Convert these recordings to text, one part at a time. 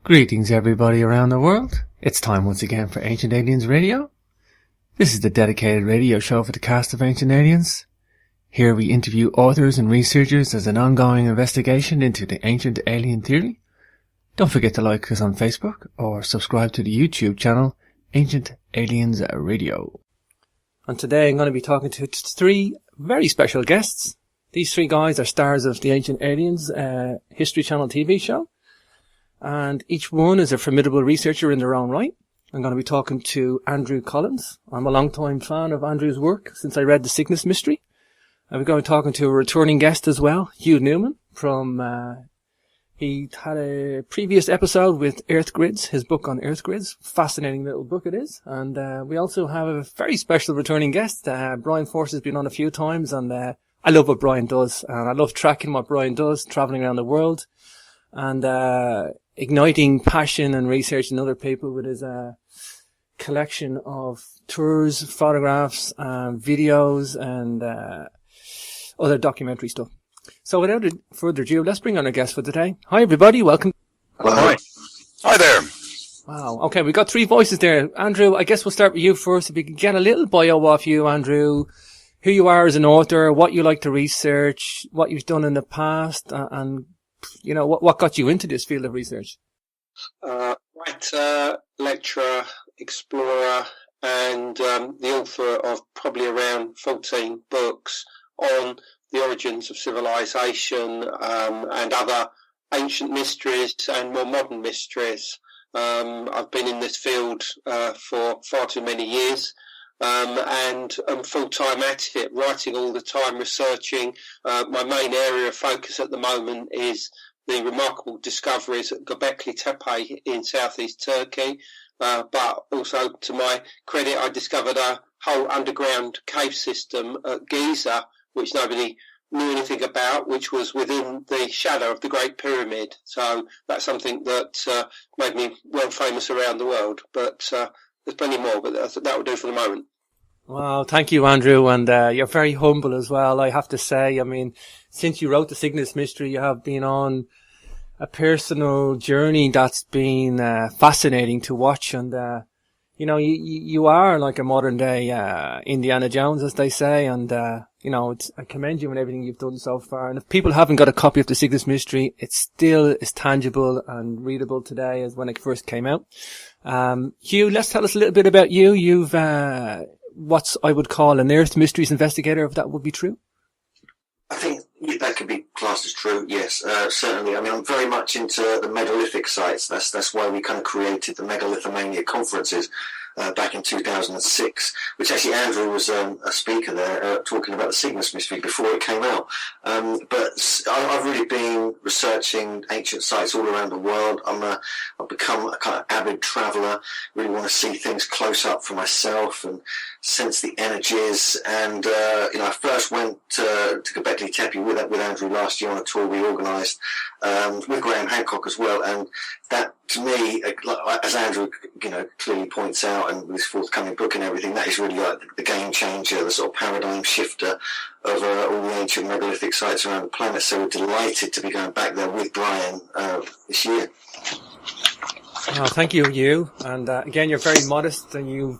Greetings everybody around the world. It's time once again for Ancient Aliens Radio. This is the dedicated radio show for the cast of Ancient Aliens. Here we interview authors and researchers as an ongoing investigation into the ancient alien theory. Don't forget to like us on Facebook or subscribe to the YouTube channel Ancient Aliens Radio. And today I'm going to be talking to three very special guests. These three guys are stars of the Ancient Aliens History Channel TV show. And each one is a formidable researcher in their own right. I'm going to be talking to Andrew Collins. I'm a long-time fan of Andrew's work since I read The Cygnus Mystery. I'm going to be talking to a returning guest as well, Hugh Newman from, he had a previous episode with Earth Grids, his book on Earth Grids. Fascinating little book it is. And, we also have a very special returning guest. Brien Foerster has been on a few times, and, I love what Brien does, and I love tracking what Brien does, traveling around the world, and, igniting passion and research in other people with his, collection of tours, photographs, videos, and, other documentary stuff. So without further ado, let's bring on our guest for today. Hi everybody, welcome. Hello. Hi. Hi there. Wow, okay, we got three voices there. Andrew, I guess we'll start with you first. If we can get a little bio off you, Andrew, who you are as an author, what you like to research, what you've done in the past, and, you know, what got you into this field of research? Writer, lecturer, explorer, and the author of probably around 14 books on the origins of civilization and other ancient mysteries and more modern mysteries. I've been in this field for far too many years, and I'm full-time at it, writing all the time, researching. My main area of focus at the moment is the remarkable discoveries at Gobekli Tepe in southeast Turkey, but also, to my credit, I discovered a whole underground cave system at Giza, which nobody knew anything about, which was within the shadow of the Great Pyramid. So that's something that made me well famous around the world. But there's plenty more, but that will do for the moment. Wow, thank you, Andrew, and you're very humble as well, I have to say. I mean, since you wrote The Cygnus Mystery, you have been on a personal journey that's been fascinating to watch, and you know, you are like a modern day Indiana Jones, as they say, and you know, I commend you on everything you've done so far. And if people haven't got a copy of The Cygnus Mystery, it still is tangible and readable today as when it first came out. Hugh, let's tell us a little bit about you. You've what's I would call an Earth Mysteries investigator, if that would be true. I think that could be classed as true, yes, certainly. I mean, I'm very much into the megalithic sites. That's why we kind of created the Megalithomania conferences back in 2006, which actually Andrew was a speaker there talking about the Cygnus Mystery before it came out. But I've really been researching ancient sites all around the world. I've become a kind of avid traveller, really want to see things close up for myself and sense the energies. And, you know, I first went to Gobekli Tepe with Andrew last year on a tour we organised with Graham Hancock as well. And that, to me, as Andrew, you know, clearly points out, and with his forthcoming book and everything, that is really like the game changer, the sort of paradigm shifter of all the ancient megalithic sites around the planet. So we're delighted to be going back there with Brien this year. Oh, thank you, Hugh. And again, you're very modest, and you've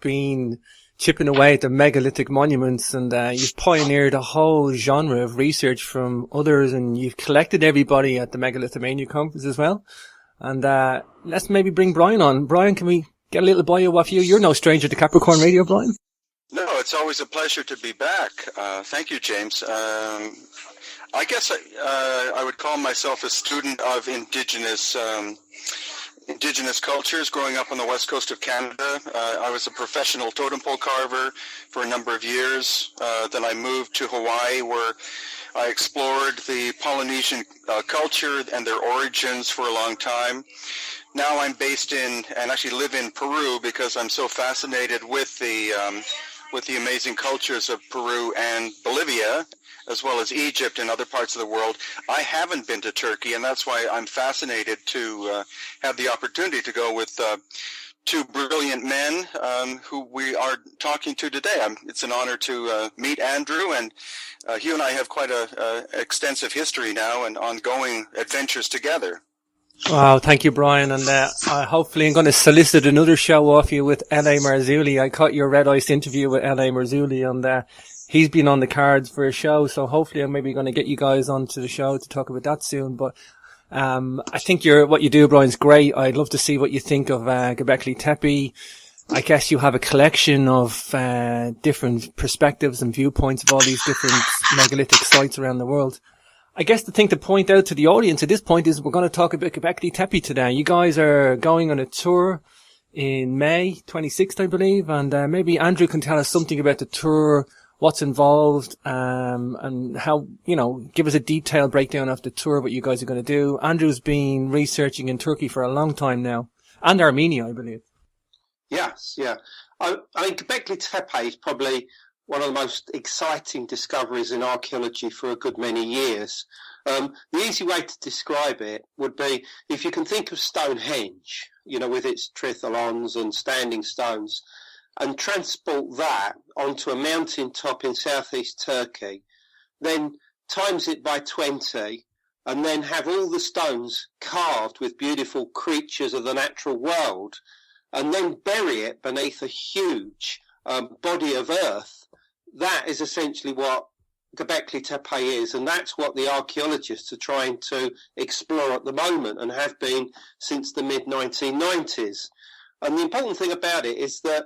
been chipping away at the megalithic monuments, and you've pioneered a whole genre of research from others, and you've collected everybody at the Megalithomania conference as well. And let's maybe bring Brien on. Brien, can we get a little bio of you? You're no stranger to Capricorn Radio, Brien. No, it's always a pleasure to be back. Thank you, James. I guess I would call myself a student of indigenous cultures growing up on the west coast of Canada. I was a professional totem pole carver for a number of years. Then I moved to Hawaii, where I explored the Polynesian culture and their origins for a long time. Now I'm based in, and actually live in, Peru, because I'm so fascinated with the amazing cultures of Peru and Bolivia, as well as Egypt and other parts of the world. I haven't been to Turkey, and that's why I'm fascinated to have the opportunity to go with two brilliant men who we are talking to today. It's an honor to meet Andrew, and Hugh and I have quite a extensive history now and ongoing adventures together. Wow, thank you, Brien. And hopefully I'm going to solicit another show off you with L.A. Marzulli. I caught your Red Ice interview with L.A. Marzulli, and he's been on the cards for a show. So hopefully I'm maybe going to get you guys onto the show to talk about that soon. But I think what you do, Brian's great. I'd love to see what you think of Gobekli Tepe. I guess you have a collection of different perspectives and viewpoints of all these different megalithic sites around the world. I guess the thing to point out to the audience at this point is we're going to talk about Gobekli Tepe today. You guys are going on a tour in May 26th, I believe, and maybe Andrew can tell us something about the tour, what's involved, and how, give us a detailed breakdown of the tour, what you guys are going to do. Andrew's been researching in Turkey for a long time now, and Armenia, I believe. Yes, yeah. I mean, Gobekli Tepe is probably one of the most exciting discoveries in archaeology for a good many years. The easy way to describe it would be if you can think of Stonehenge, with its tritholons and standing stones, and transport that onto a mountain top in southeast Turkey, then times it by 20, and then have all the stones carved with beautiful creatures of the natural world, and then bury it beneath a huge body of earth. That is essentially what Gobekli Tepe is, and that's what the archaeologists are trying to explore at the moment and have been since the mid-1990s. And the important thing about it is that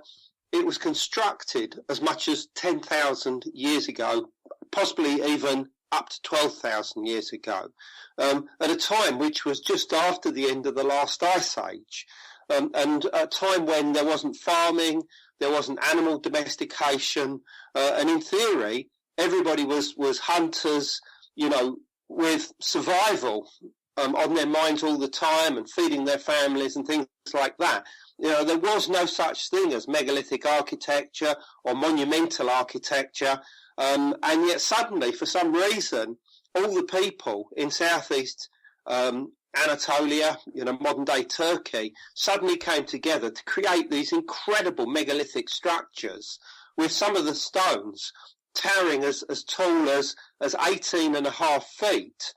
it was constructed as much as 10,000 years ago, possibly even up to 12,000 years ago, at a time which was just after the end of the last ice age, and a time when there wasn't farming, there wasn't animal domestication, and in theory, everybody was hunters, with survival on their minds all the time and feeding their families and things like that. There was no such thing as megalithic architecture or monumental architecture, and yet suddenly, for some reason, all the people in southeast Anatolia, modern-day Turkey, suddenly came together to create these incredible megalithic structures with some of the stones towering as tall as 18.5 feet,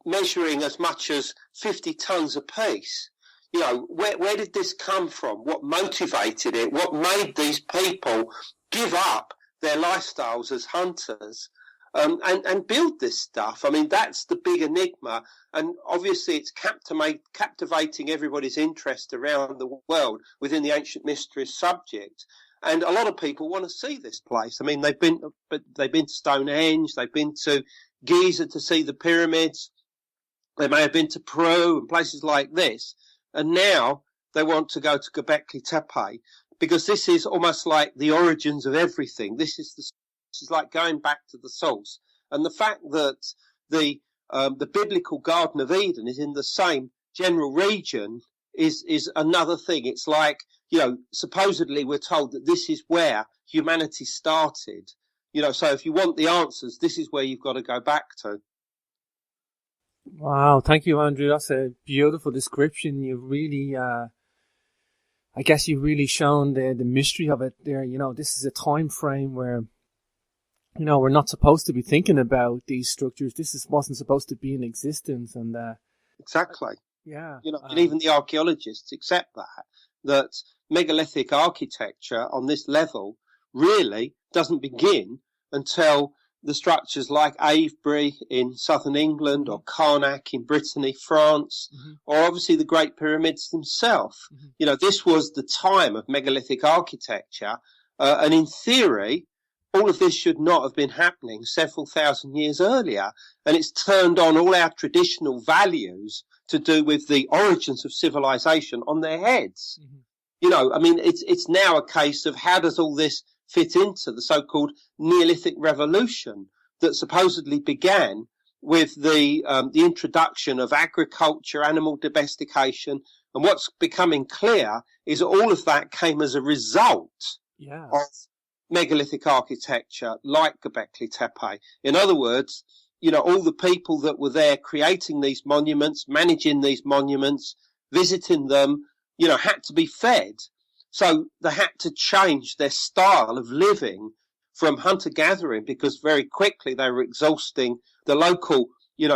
measuring as much as 50 tons apiece. Where did this come from? What motivated it? What made these people give up their lifestyles as hunters and build this stuff? I mean, that's the big enigma, and obviously it's captivating everybody's interest around the world within the ancient mysteries subject. And a lot of people want to see this place. I mean, they've been to Stonehenge, they've been to Giza to see the pyramids, they may have been to Peru and places like this, and now they want to go to Gobekli Tepe because this is almost like the origins of everything. This is like going back to the source. And the fact that the biblical Garden of Eden is in the same general region is another thing. It's like, supposedly we're told that this is where humanity started. So if you want the answers, this is where you've got to go back to. Wow, thank you, Andrew. That's a beautiful description. You've really, I guess you've really shown the mystery of it there. This is a time frame where, we're not supposed to be thinking about these structures. Wasn't supposed to be in existence. And exactly. Yeah. And even the archaeologists accept that megalithic architecture on this level really doesn't begin until the structures like Avebury in southern England or Karnak in Brittany, France, or obviously the Great Pyramids themselves. This was the time of megalithic architecture, and in theory, all of this should not have been happening several thousand years earlier, and it's turned on all our traditional values to do with the origins of civilization on their heads. It's now a case of how does all this fit into the so-called Neolithic revolution that supposedly began with the introduction of agriculture, animal domestication, and what's becoming clear is all of that came as a result of megalithic architecture like Gobekli Tepe. In other words, all the people that were there creating these monuments, managing these monuments, visiting them, had to be fed. So they had to change their style of living from hunter-gathering because very quickly they were exhausting the local,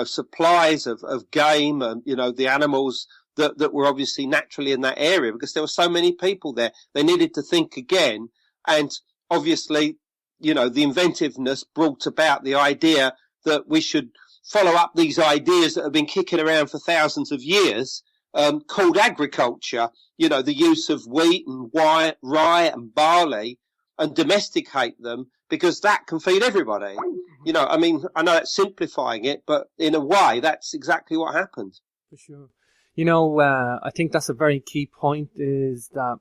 supplies of game and, the animals that were obviously naturally in that area, because there were so many people there. They needed to think again. And obviously, the inventiveness brought about the idea that we should follow up these ideas that have been kicking around for thousands of years, called agriculture, the use of wheat and rye and barley, and domesticate them, because that can feed everybody. I know that's simplifying it, but in a way, that's exactly what happened. For sure. I think that's a very key point, is that,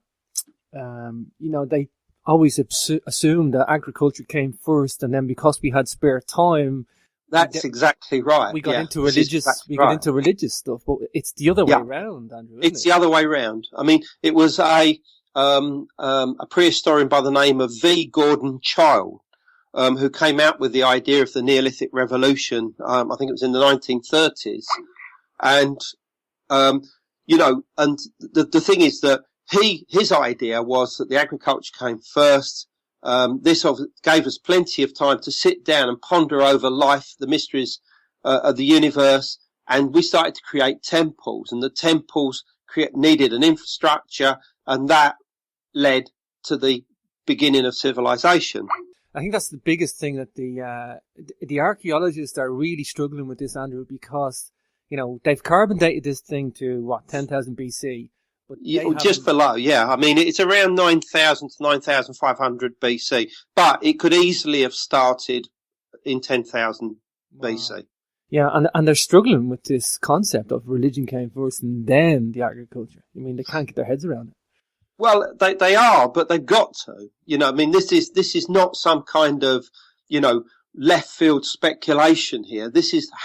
they always assumed that agriculture came first, and then because we had spare time, that's exactly right. We got into religious stuff, but it's the other way around, Andrew. It's the other way around. It was a prehistorian by the name of V. Gordon Child, who came out with the idea of the Neolithic Revolution. I think it was in the 1930s, and and the thing is that his idea was that the agriculture came first. This gave us plenty of time to sit down and ponder over life, the mysteries of the universe, and we started to create temples, and the temples needed an infrastructure, and that led to the beginning of civilization. I think that's the biggest thing, that the archaeologists are really struggling with this, Andrew, because they've carbon dated this thing to 10,000 BC. But just below, yeah. It's around 9,000 to 9,500 BC, but it could easily have started in 10,000 BC. Yeah, and they're struggling with this concept of religion came first and then the agriculture. They can't get their heads around it. Well, they are, but they've got to. This is not some kind of, left field speculation here.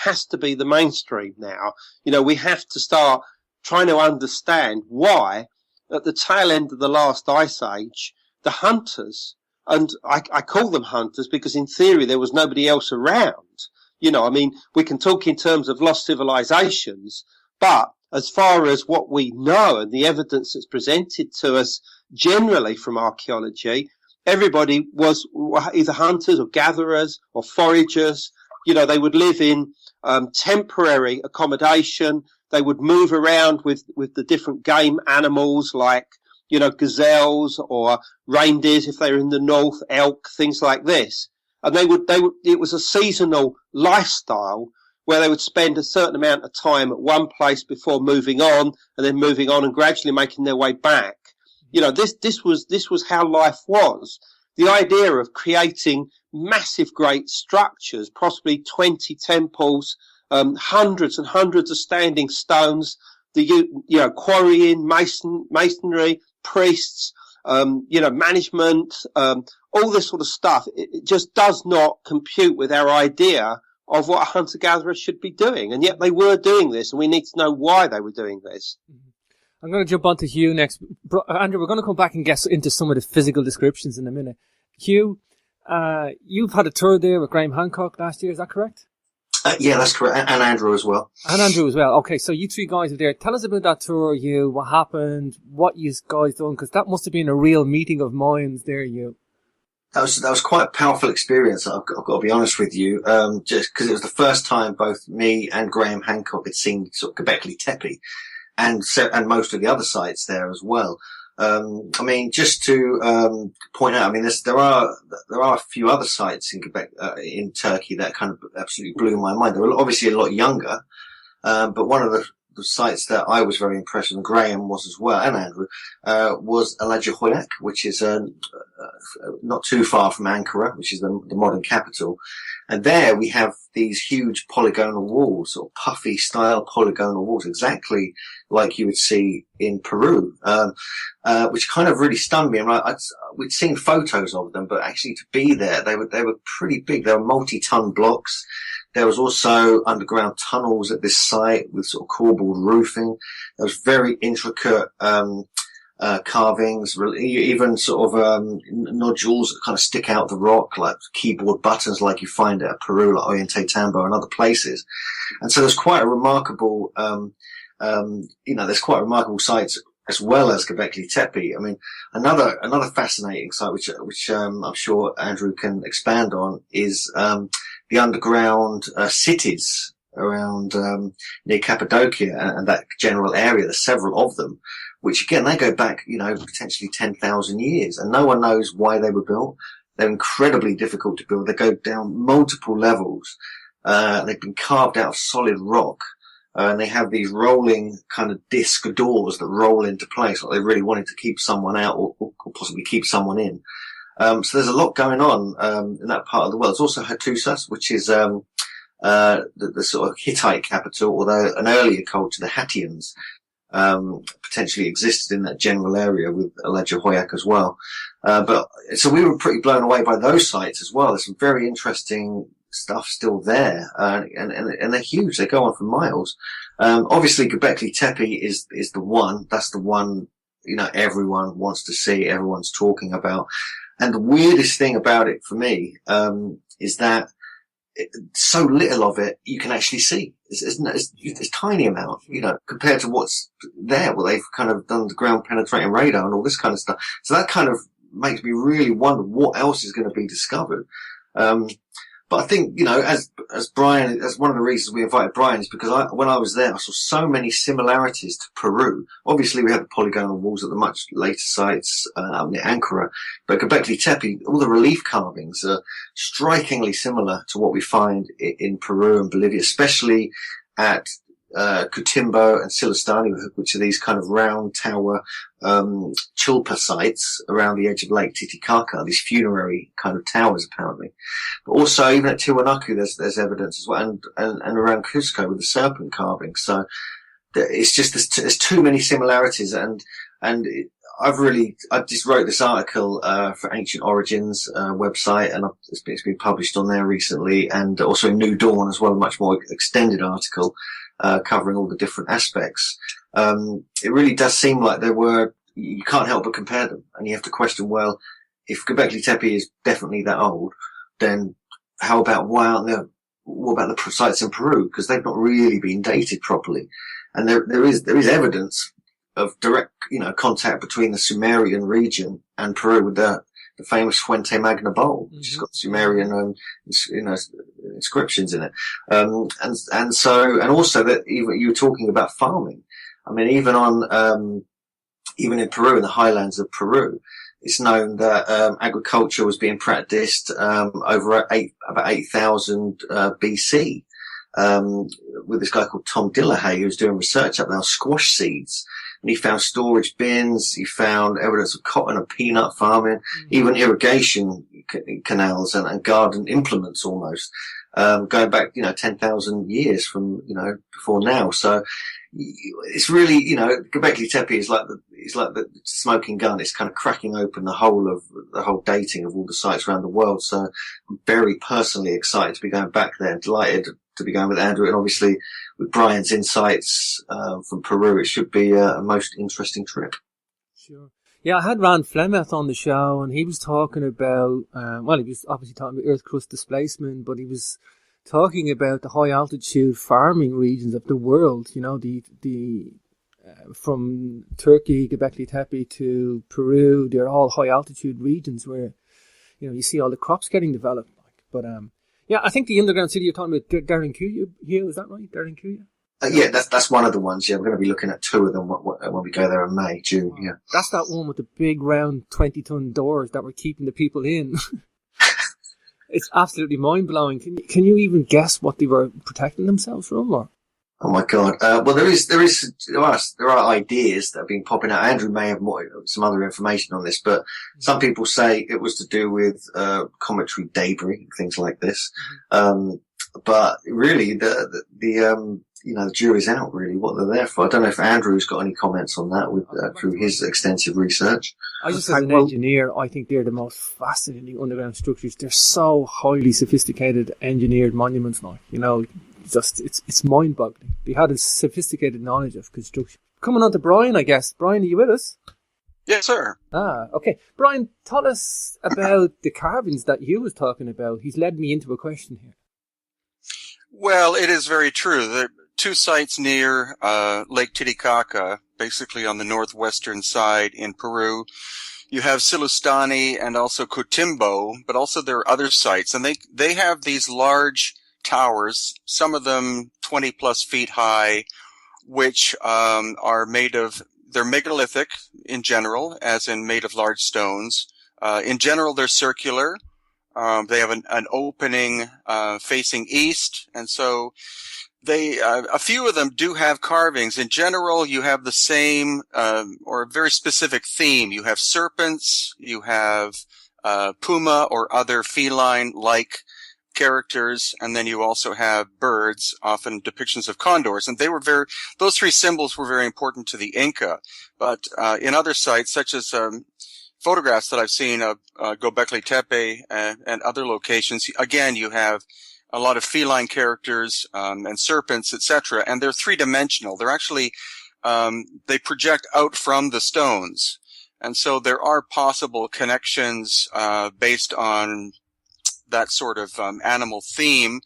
Has to be the mainstream now. We have to start trying to understand why, at the tail end of the last ice age, the hunters, and I call them hunters because in theory there was nobody else around. We can talk in terms of lost civilizations, but as far as what we know and the evidence that's presented to us generally from archaeology, everybody was either hunters or gatherers or foragers. They would live in temporary accommodation. They would move around with the different game animals like, gazelles or reindeers if they were in the north, elk, things like this. And it was a seasonal lifestyle where they would spend a certain amount of time at one place before moving on, and then moving on and gradually making their way back. This was how life was. The idea of creating massive great structures, possibly 20 temples, hundreds and hundreds of standing stones, quarrying, masonry, priests, management, all this sort of stuff. It just does not compute with our idea of what a hunter-gatherer should be doing. And yet they were doing this, and we need to know why they were doing this. I'm going to jump on to Hugh next. Andrew, we're going to come back and get into some of the physical descriptions in a minute. Hugh, you've had a tour there with Graham Hancock last year, is that correct? Yeah, that's correct. And Andrew as well. Okay, so you three guys are there. Tell us about that tour, Hugh. What happened? What you guys done? Because that must have been a real meeting of minds there, Hugh. That was quite a powerful experience. I've got to be honest with you. Just because it was the first time both me and Graham Hancock had seen sort of Gobekli Tepe, and most of the other sites there as well. Just to point out, there are a few other sites in in Turkey that kind of absolutely blew my mind. They were obviously a lot younger, but one of the sites that I was very impressed with, and Graham was as well, and Andrew, was Alajuhoyak, which is not too far from Ankara, which is the modern capital. And there we have these huge polygonal walls, or puffy style polygonal walls, exactly like you would see in Peru, which kind of really stunned me. And we'd seen photos of them, but actually to be there, they were pretty big. They were multi-ton blocks. There was also underground tunnels at this site with sort of corbelled roofing. There was very intricate carvings, even sort of nodules that kind of stick out the rock, like keyboard buttons like you find at Peru, like Ollantay Tambo and other places. And so there's quite a remarkable, there's quite remarkable sites as well as Gobekli Tepe. Another fascinating site, which I'm sure Andrew can expand on, is the underground cities around near Cappadocia and that general area. There's several of them, which again, they go back, potentially 10,000 years, and no one knows why they were built. They're incredibly difficult to build. They go down multiple levels. They've been carved out of solid rock. And they have these rolling kind of disc doors that roll into place, like they really wanted to keep someone out or possibly keep someone in. So there's a lot going on in that part of the world. There's also Hattusa, which is the sort of Hittite capital, although an earlier culture, the Hattians, potentially existed in that general area with Alajuhoyak as well. But so we were pretty blown away by those sites as well. There's some very interesting stuff still there, and they're huge. They go on for miles. Obviously Göbekli Tepe is the one. That's the one, everyone wants to see, everyone's talking about. And the weirdest thing about it for me, is that so little of it you can actually see. It's tiny amount, compared to what's there. Well, they've kind of done the ground penetrating radar and all this kind of stuff. So that kind of makes me really wonder what else is going to be discovered. But I think, as Brien, as one of the reasons we invited Brien is because when I was there, I saw so many similarities to Peru. Obviously, we have the polygonal walls at the much later sites, near Ankara. But Göbekli Tepe, all the relief carvings are strikingly similar to what we find in Peru and Bolivia, especially at Cotimbo and Silistani, which are these kind of round tower chulpa sites around the edge of Lake Titicaca, these funerary kind of towers apparently. But also even at Tiwanaku there's evidence as well, and around Cusco with the serpent carving. So it's just there's too many similarities, and I just wrote this article for Ancient Origins website, and it's been published on there recently, and also in New Dawn as well, a much more extended article covering all the different aspects. It really does seem like you can't help but compare them, and you have to question, well, if Göbekli Tepe is definitely that old, then what about the sites in Peru? Because they've not really been dated properly. And there is evidence of direct, contact between the Sumerian region and Peru with the famous Fuente Magna bowl, which has got Sumerian, inscriptions in it. And also that even you were talking about farming. I mean, even in Peru, in the highlands of Peru, it's known that agriculture was being practiced over about 8,000 BC with this guy called Tom Dillahay, who was doing research up there on squash seeds. And he found storage bins, he found evidence of cotton and peanut farming, even irrigation canals and garden implements almost, going back, 10,000 years from, before now. So it's really, Göbekli Tepe is like the smoking gun. It's kind of cracking open the whole dating of all the sites around the world. So I'm very personally excited to be going back there, delighted to be going with Andrew, and obviously with Brian's insights from Peru, it should be a most interesting trip. Sure. Yeah, I had Ron Flemeth on the show, and he was talking about, he was obviously talking about earth crust displacement, but he was talking about the high altitude farming regions of the world. From Turkey, Göbekli Tepe to Peru, they're all high altitude regions where, you see all the crops getting developed. But yeah, I think the underground city you're talking about, Derinkuyu, Hugh, is that right? Derinkuyu? Yeah, that's one of the ones. Yeah, we're going to be looking at two of them when we go there in May, June. Yeah, that's that one with the big round 20-ton doors that were keeping the people in. It's absolutely mind blowing. Can you even guess what they were protecting themselves from? Or? Oh my God! Well, there are ideas that have been popping out. Andrew may have some other information on this, but some people say it was to do with cometary debris, things like this. But really, the jury's out. Really, what they're there for. I don't know if Andrew's got any comments on that through his extensive research. As an engineer, I think they're the most fascinating underground structures. They're so highly sophisticated engineered monuments now. It's mind-boggling. They had a sophisticated knowledge of construction. Coming on to Brien, I guess. Brien, are you with us? Yes, sir. Okay. Brien, tell us about the carvings that Hugh was talking about. He's led me into a question here. Well, it is very true. There are two sites near Lake Titicaca, basically on the northwestern side in Peru. You have Silistani and also Cotimbo, but also there are other sites, and they have these large towers, some of them 20 plus feet high, which are they're megalithic in general, as in made of large stones. In general, they're circular. They have an opening facing east, and so a few of them do have carvings. In general, you have the same or a very specific theme. You have serpents, you have puma or other feline-like characters, and then you also have birds, often depictions of condors. And those three symbols were very important to the Inca. But in other sites, such as photographs that I've seen of Gobekli Tepe and other locations, again, you have a lot of feline characters and serpents, etc., and they're three-dimensional. They're actually they project out from the stones, and so there are possible connections based on that sort of animal theme.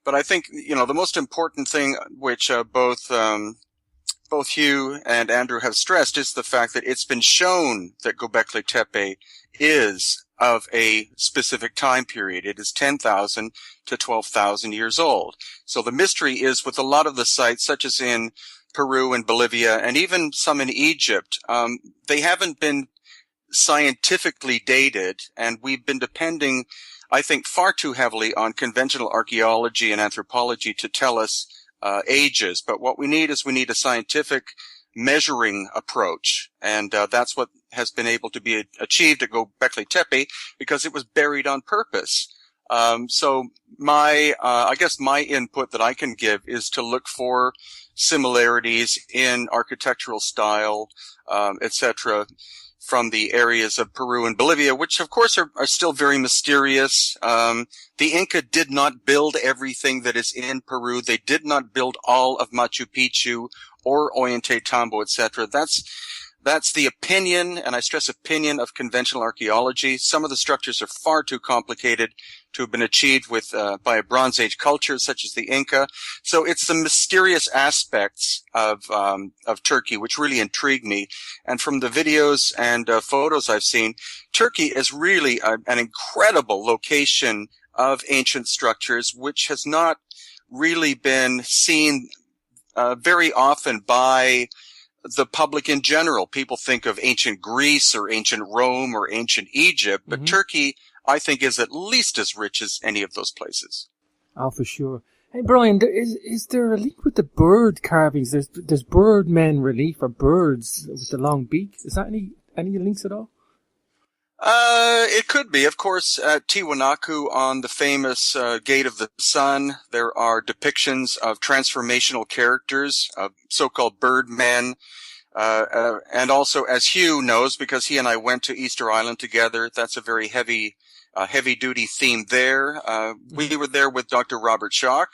But I think, the most important thing, which both Hugh and Andrew have stressed, is the fact that it's been shown that Gobekli Tepe is of a specific time period. It is 10,000 to 12,000 years old. So the mystery is with a lot of the sites, such as in Peru and Bolivia, and even some in Egypt, they haven't been scientifically dated, and we've been depending, I think, far too heavily on conventional archaeology and anthropology to tell us ages. But what we need a scientific measuring approach, and that's what has been able to be achieved at Gobekli Tepe, because it was buried on purpose. So I guess my input that I can give is to look for similarities in architectural style, etc., from the areas of Peru and Bolivia, which of course are still very mysterious. The Inca did not build everything that is in Peru. They did not build all of Machu Picchu or Ollantaytambo, etc. That's the opinion, and I stress opinion, of conventional archaeology. Some of the structures are far too complicated to have been achieved by a Bronze Age culture such as the Inca. So it's the mysterious aspects of Turkey which really intrigue me. And from the videos and photos I've seen, Turkey is really an incredible location of ancient structures, which has not really been seen very often by the public in general. People think of ancient Greece or ancient Rome or ancient Egypt, but Turkey, I think, is at least as rich as any of those places. Oh, for sure. Hey, Brien, is there a link with the bird carvings? There's birdmen relief, or birds with the long beak. Is that any links at all? It could be. Of course, at Tiwanaku, on the famous Gate of the Sun, there are depictions of transformational characters, of so-called birdmen. And also, as Hugh knows, because he and I went to Easter Island together, that's a very heavy-duty theme there. We were there with Dr. Robert Schock,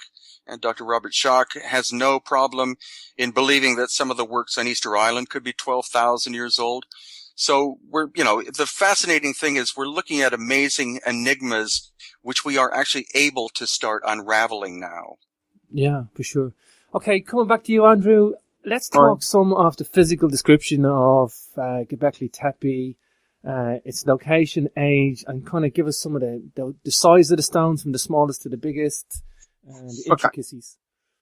and Dr. Robert Schock has no problem in believing that some of the works on Easter Island could be 12,000 years old. So the fascinating thing is we're looking at amazing enigmas, which we are actually able to start unraveling now. Yeah, for sure. Okay, coming back to you, Andrew, let's talk some of the physical description of Gobekli Tepe, its location, age, and kind of give us some of the size of the stones from the smallest to the biggest, and the intricacies.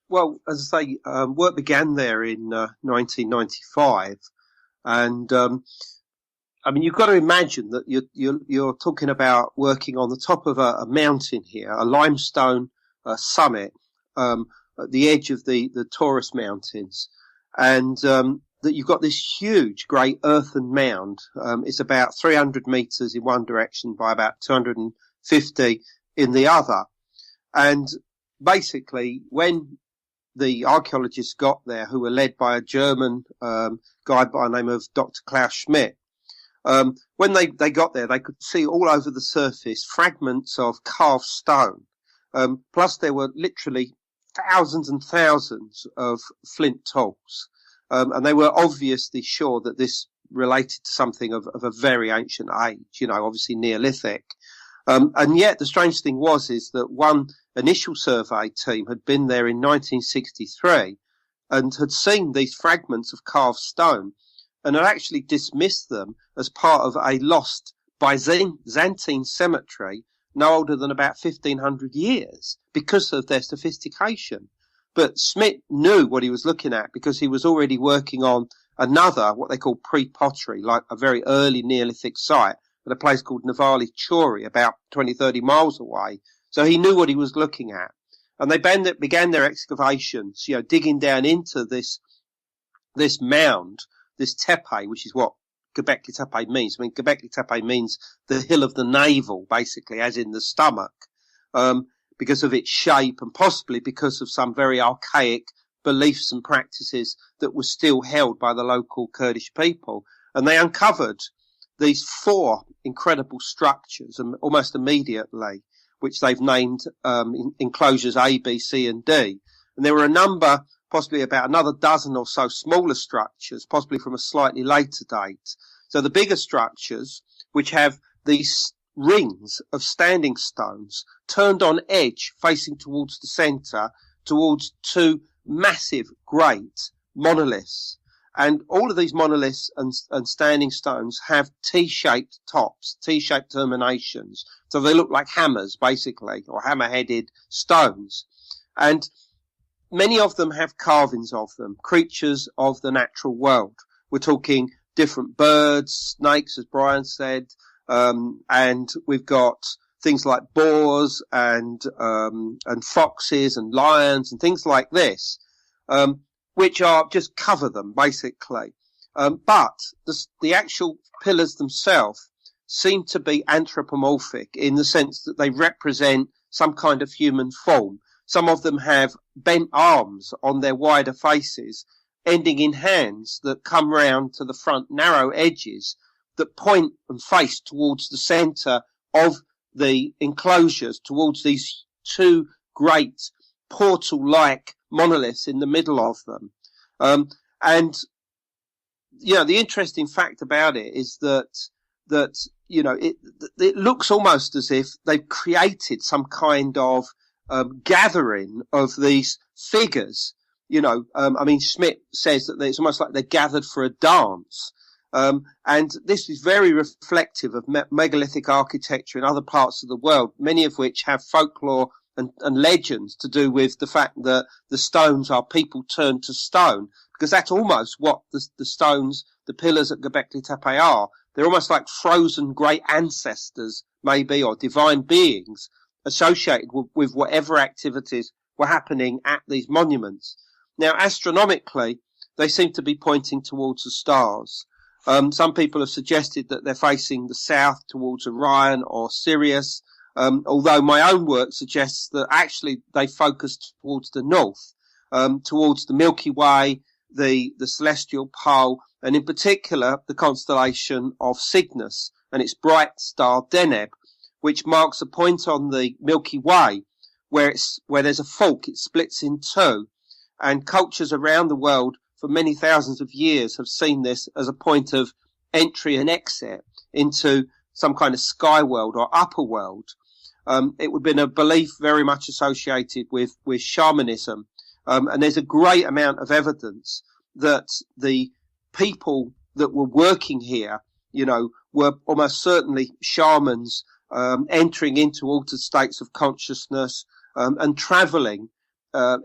Well, as I say, work began there in 1995, and you've got to imagine that you're talking about working on the top of a mountain here, a limestone summit at the edge of the Taurus Mountains, and that you've got this huge great earthen mound. It's about 300 meters in one direction by about 250 in the other. And basically, when the archaeologists got there, who were led by a German guy by the name of Dr. Klaus Schmidt, when they got there, they could see all over the surface fragments of carved stone. Plus there were literally thousands and thousands of flint tools. And they were obviously sure that this related to something of a very ancient age, obviously Neolithic. And yet the strange thing is that one initial survey team had been there in 1963 and had seen these fragments of carved stone and had actually dismissed them as part of a lost Byzantine cemetery no older than about 1,500 years because of their sophistication. But Smith knew what he was looking at because he was already working on another, what they call pre-pottery, like a very early Neolithic site at a place called Navali Chori, about 20, 30 miles away. So he knew what he was looking at. And they began their excavations, digging down into this mound, this Tepe, which is what Gobekli Tepe means. I mean, Gobekli Tepe means the hill of the navel, basically, as in the stomach, because of its shape and possibly because of some very archaic beliefs and practices that were still held by the local Kurdish people. And they uncovered these 4 incredible structures almost immediately, which they've named enclosures A, B, C, and D. And there were a number, possibly about another dozen or so smaller structures, possibly from a slightly later date. So the bigger structures, which have these rings of standing stones turned on edge facing towards the centre, towards 2 massive great monoliths. And all of these monoliths and standing stones have T-shaped tops, T-shaped terminations. So they look like hammers, basically, or hammer-headed stones. And many of them have carvings of them, creatures of the natural world. We're talking different birds, snakes, as Brien said, and we've got things like boars and foxes and lions and things like this, which are just cover them basically. But the actual pillars themselves seem to be anthropomorphic in the sense that they represent some kind of human form. Some of them have bent arms on their wider faces, ending in hands that come round to the front narrow edges that point and face towards the centre of the enclosures, towards these 2 great portal-like monoliths in the middle of them. And the interesting fact about it is that it looks almost as if they've created some kind of gathering of these figures. Schmidt says that it's almost like they're gathered for a dance. And this is very reflective of megalithic architecture in other parts of the world, many of which have folklore and legends to do with the fact that the stones are people turned to stone, because that's almost what the stones, the pillars at Gobekli Tepe are. They're almost like frozen great ancestors, maybe, or divine beings associated with whatever activities were happening at these monuments. Now, astronomically, they seem to be pointing towards the stars. Some people have suggested that they're facing the south towards Orion or Sirius, although my own work suggests that actually they focused towards the north, towards the Milky Way, the celestial pole, and in particular the constellation of Cygnus and its bright star Deneb, which marks a point on the Milky Way where there's a fork, it splits in 2, and cultures around the world for many thousands of years have seen this as a point of entry and exit into some kind of sky world or upper world. It would have been a belief very much associated with shamanism. And there's a great amount of evidence that the people that were working here, were almost certainly shamans, entering into altered states of consciousness, and traveling,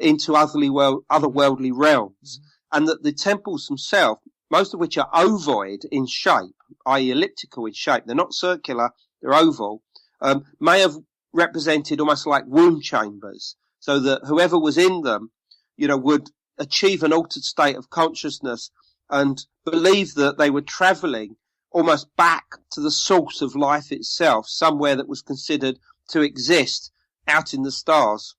into otherworldly realms. And that the temples themselves, most of which are ovoid in shape, i.e. elliptical in shape, they're not circular, they're oval, may have represented almost like womb chambers, so that whoever was in them, would achieve an altered state of consciousness and believe that they were travelling almost back to the source of life itself, somewhere that was considered to exist out in the stars.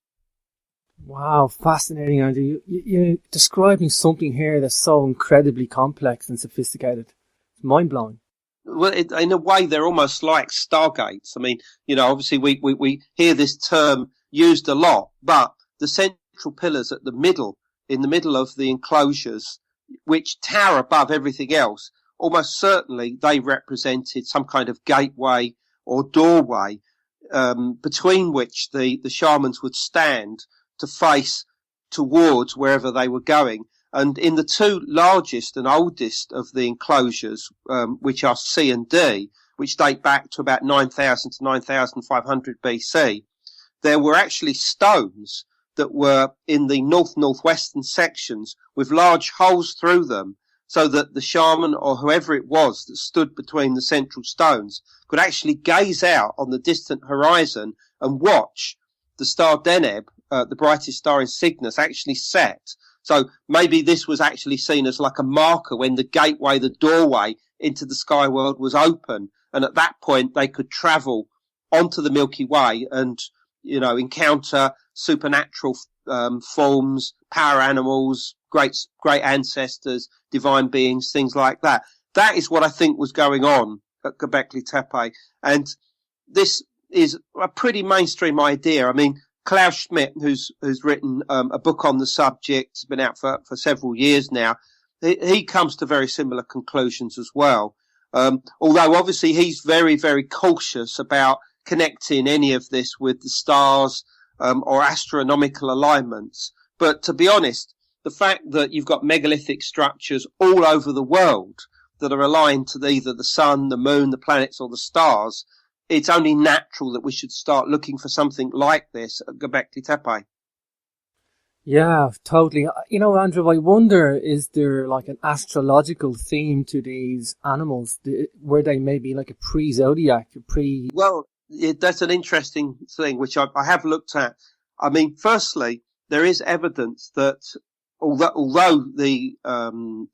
Wow, fascinating, Andrew. You're describing something here that's so incredibly complex and sophisticated. It's mind-blowing. Well, in a way, they're almost like stargates. I mean, obviously we hear this term used a lot, but the central pillars in the middle of the enclosures, which tower above everything else, almost certainly they represented some kind of gateway or doorway, between which the shamans would stand to face towards wherever they were going. And in the 2 largest and oldest of the enclosures, which are C and D, which date back to about 9,000 to 9,500 BC, there were actually stones that were in the northwestern sections with large holes through them, so that the shaman or whoever it was that stood between the central stones could actually gaze out on the distant horizon and watch the star Deneb, the brightest star in Cygnus, actually set. So maybe this was actually seen as like a marker when the gateway, the doorway into the sky world was open. And at that point, they could travel onto the Milky Way and, encounter supernatural forms, power animals, great ancestors, divine beings, things like that. That is what I think was going on at Gobekli Tepe. And this is a pretty mainstream idea. I mean, Klaus Schmidt, who's written a book on the subject, has been out for several years now, he comes to very similar conclusions as well. Although obviously he's very, very cautious about connecting any of this with the stars or astronomical alignments. But to be honest, the fact that you've got megalithic structures all over the world that are aligned to either the sun, the moon, the planets, or the stars, it's only natural that we should start looking for something like this at Gobekli Tepe. Yeah, totally. Andrew, I wonder, is there like an astrological theme to these animals? Were they maybe like a pre-zodiac, Well, that's an interesting thing, which I have looked at. I mean, firstly, there is evidence that although the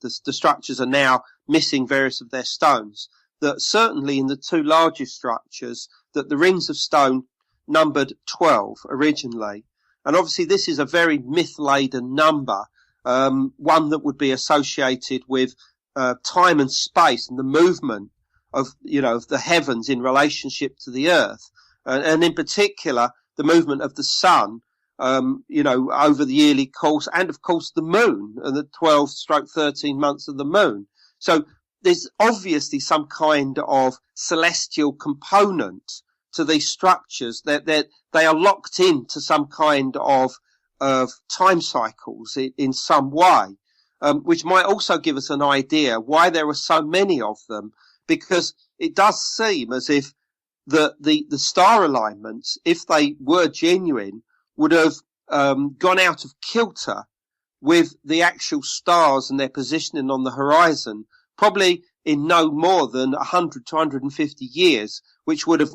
structures are now missing various of their stones, that certainly in the two largest structures, that the rings of stone numbered 12 originally. And obviously this is a very myth-laden number, one that would be associated with time and space and the movement of the heavens in relationship to the earth. And in particular, the movement of the sun, over the yearly course, and of course the moon, and the 12/13 months of the moon. So there's obviously some kind of celestial component to these structures, that they are locked into some kind of time cycles in some way, which might also give us an idea why there are so many of them, because it does seem as if the star alignments, if they were genuine, would have gone out of kilter with the actual stars and their positioning on the horizon, probably in no more than 100 to 150 years, which would have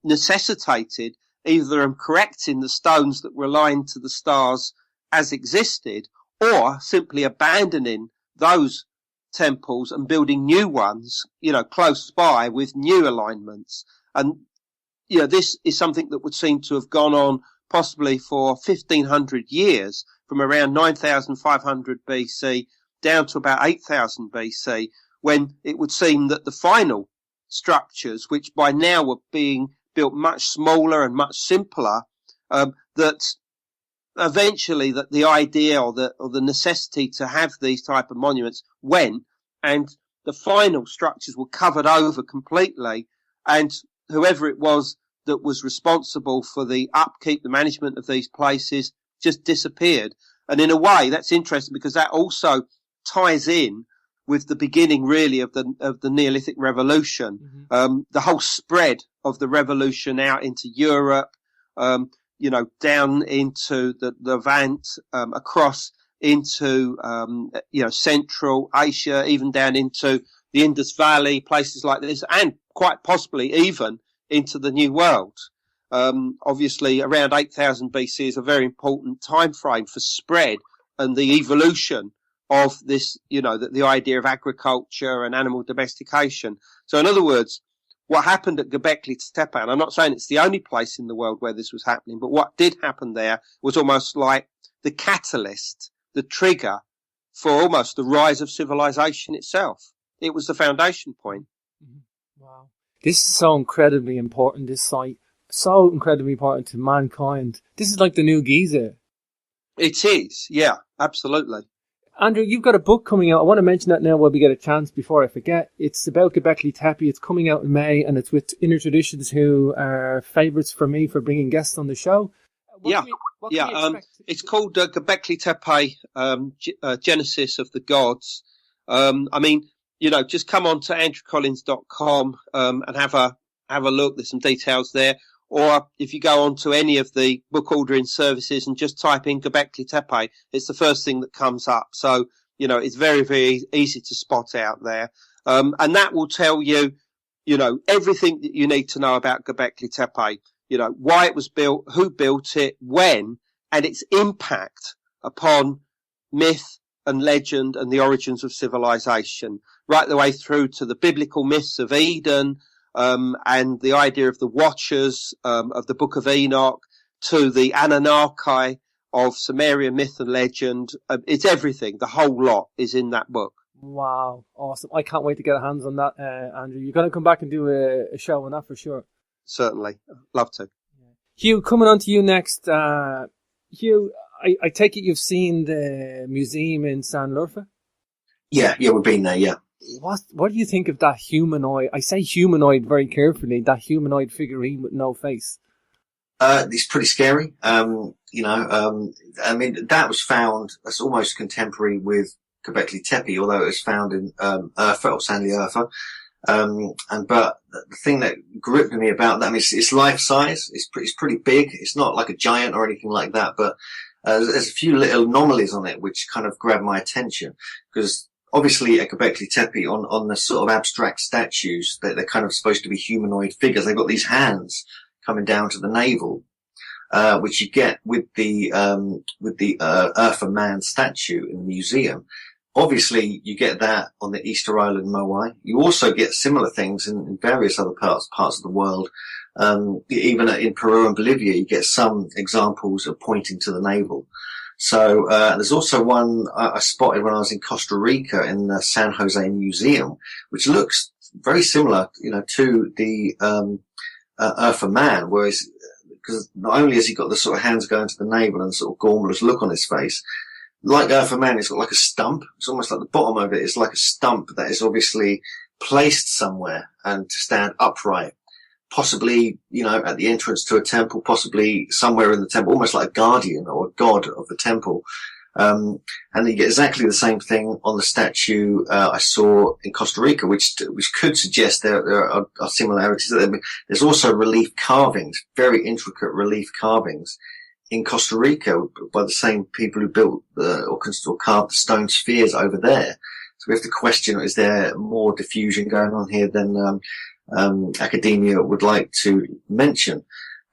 necessitated either them correcting the stones that were aligned to the stars as existed, or simply abandoning those temples and building new ones, close by with new alignments. And, this is something that would seem to have gone on possibly for 1,500 years, from around 9,500 BC down to about 8,000 BC, when it would seem that the final structures, which by now were being built much smaller and much simpler, that eventually that the idea or the necessity to have these type of monuments went, and the final structures were covered over completely, and whoever it was that was responsible for the upkeep, the management of these places, just disappeared. And in a way, that's interesting, because that also ties in with the beginning, really, of the Neolithic Revolution. Mm-hmm. The whole spread of the revolution out into Europe, down into the Levant, across into, Central Asia, even down into the Indus Valley, places like this, and quite possibly even into the New World. Obviously, around 8,000 BC is a very important time frame for spread and the evolution of this, the idea of agriculture and animal domestication. So in other words, what happened at Gobekli Tepe, and I'm not saying it's the only place in the world where this was happening, but what did happen there was almost like the catalyst, the trigger for almost the rise of civilization itself. It was the foundation point. Mm-hmm. Wow. This is so incredibly important, this site. So incredibly important to mankind. This is like the new Giza. It is, yeah, absolutely. Andrew, you've got a book coming out. I want to mention that now while we get a chance before I forget. It's about Gobekli Tepe. It's coming out in May, and it's with Inner Traditions, who are favourites for me for bringing guests on the show. It's called Gobekli Tepe, Genesis of the Gods. just come on to andrewcollins.com and have a look. There's some details there. Or if you go on to any of the book ordering services and just type in Gobekli Tepe, it's the first thing that comes up. So, it's very, very easy to spot out there. And that will tell you, everything that you need to know about Gobekli Tepe, why it was built, who built it, when, and its impact upon myth and legend and the origins of civilization, right the way through to the biblical myths of Eden, and the idea of the Watchers of the Book of Enoch, to the Anunnaki of Sumerian myth and legend. It's everything. The whole lot is in that book. Wow, awesome. I can't wait to get hands on that, Andrew. You're going to come back and do a show on that for sure. Certainly. Love to. Hugh, coming on to you next. Hugh, I take it you've seen the museum in San Lurfa? Yeah, we've been there, yeah. What do you think of that humanoid? I say humanoid very carefully. That humanoid figurine with no face. It's pretty scary. I mean, that was found. That's almost contemporary with Gobekli Tepe, although it was found in Urfa or Sanli Urfa. But the thing that gripped me about that, I mean, it's life size. It's pretty big. It's not like a giant or anything like that. But there's a few little anomalies on it which kind of grabbed my attention, because obviously at Gobekli Tepe, on the sort of abstract statues, they're kind of supposed to be humanoid figures. They've got these hands coming down to the navel, which you get with the Urfa man statue in the museum. Obviously, you get that on the Easter Island Moai. You also get similar things in various other parts of the world. Even in Peru and Bolivia, you get some examples of pointing to the navel. So there's also one I spotted when I was in Costa Rica in the San Jose Museum, which looks very similar, to the Urfa man, whereas because not only has he got the sort of hands going to the navel and the sort of gormless look on his face, like Urfa man, it's got like a stump. It's almost like the bottom of it is like a stump that is obviously placed somewhere and to stand upright. Possibly, at the entrance to a temple, possibly somewhere in the temple, almost like a guardian or a god of the temple. And you get exactly the same thing on the statue I saw in Costa Rica, which could suggest there are similarities. There's also relief carvings, very intricate relief carvings in Costa Rica by the same people who built or carved the stone spheres over there. So we have to question, is there more diffusion going on here than academia would like to mention?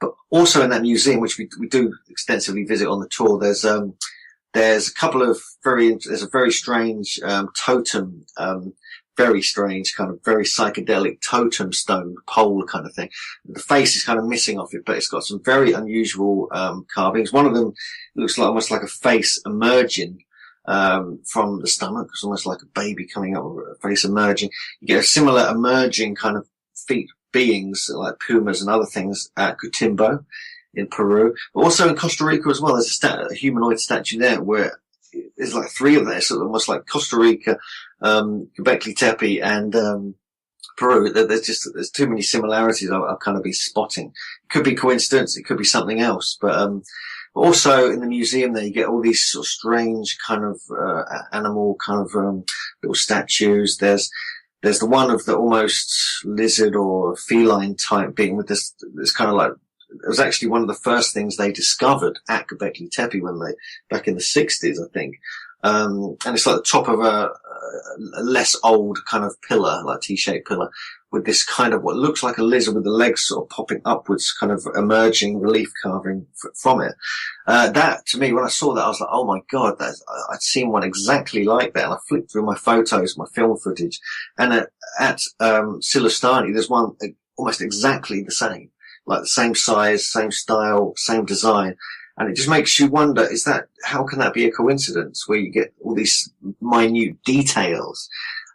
But also in that museum, which we do extensively visit on the tour, there's a couple of there's a very strange totem, very strange kind of very psychedelic totem stone pole kind of thing. The face is kind of missing off it, but it's got some very unusual carvings. One of them looks like almost like a face emerging from the stomach. It's almost like a baby coming up with a face emerging. You get a similar emerging kind of feet beings like pumas and other things at Cotimbo in Peru, but also in Costa Rica as well. There's a humanoid statue there where there's like three of them, sort of almost like Costa Rica, Gobekli Tepe, and Peru. There's too many similarities I've kind of been spotting. It could be coincidence, it could be something else, but also in the museum there you get all these sort of strange kind of animal kind of little statues. There's the one of the almost lizard or feline type being with this kind of like, it was actually one of the first things they discovered at Gobekli Tepe back in the 60s, I think. And it's like the top of a less old kind of pillar, like T-shaped pillar, with this kind of what looks like a lizard with the legs sort of popping upwards, kind of emerging relief carving from it. That, to me, when I saw that, I was like, oh my God, I'd seen one exactly like that. And I flipped through my photos, my film footage. And at Silastani, there's one almost exactly the same, like the same size, same style, same design. And it just makes you wonder, how can that be a coincidence where you get all these minute details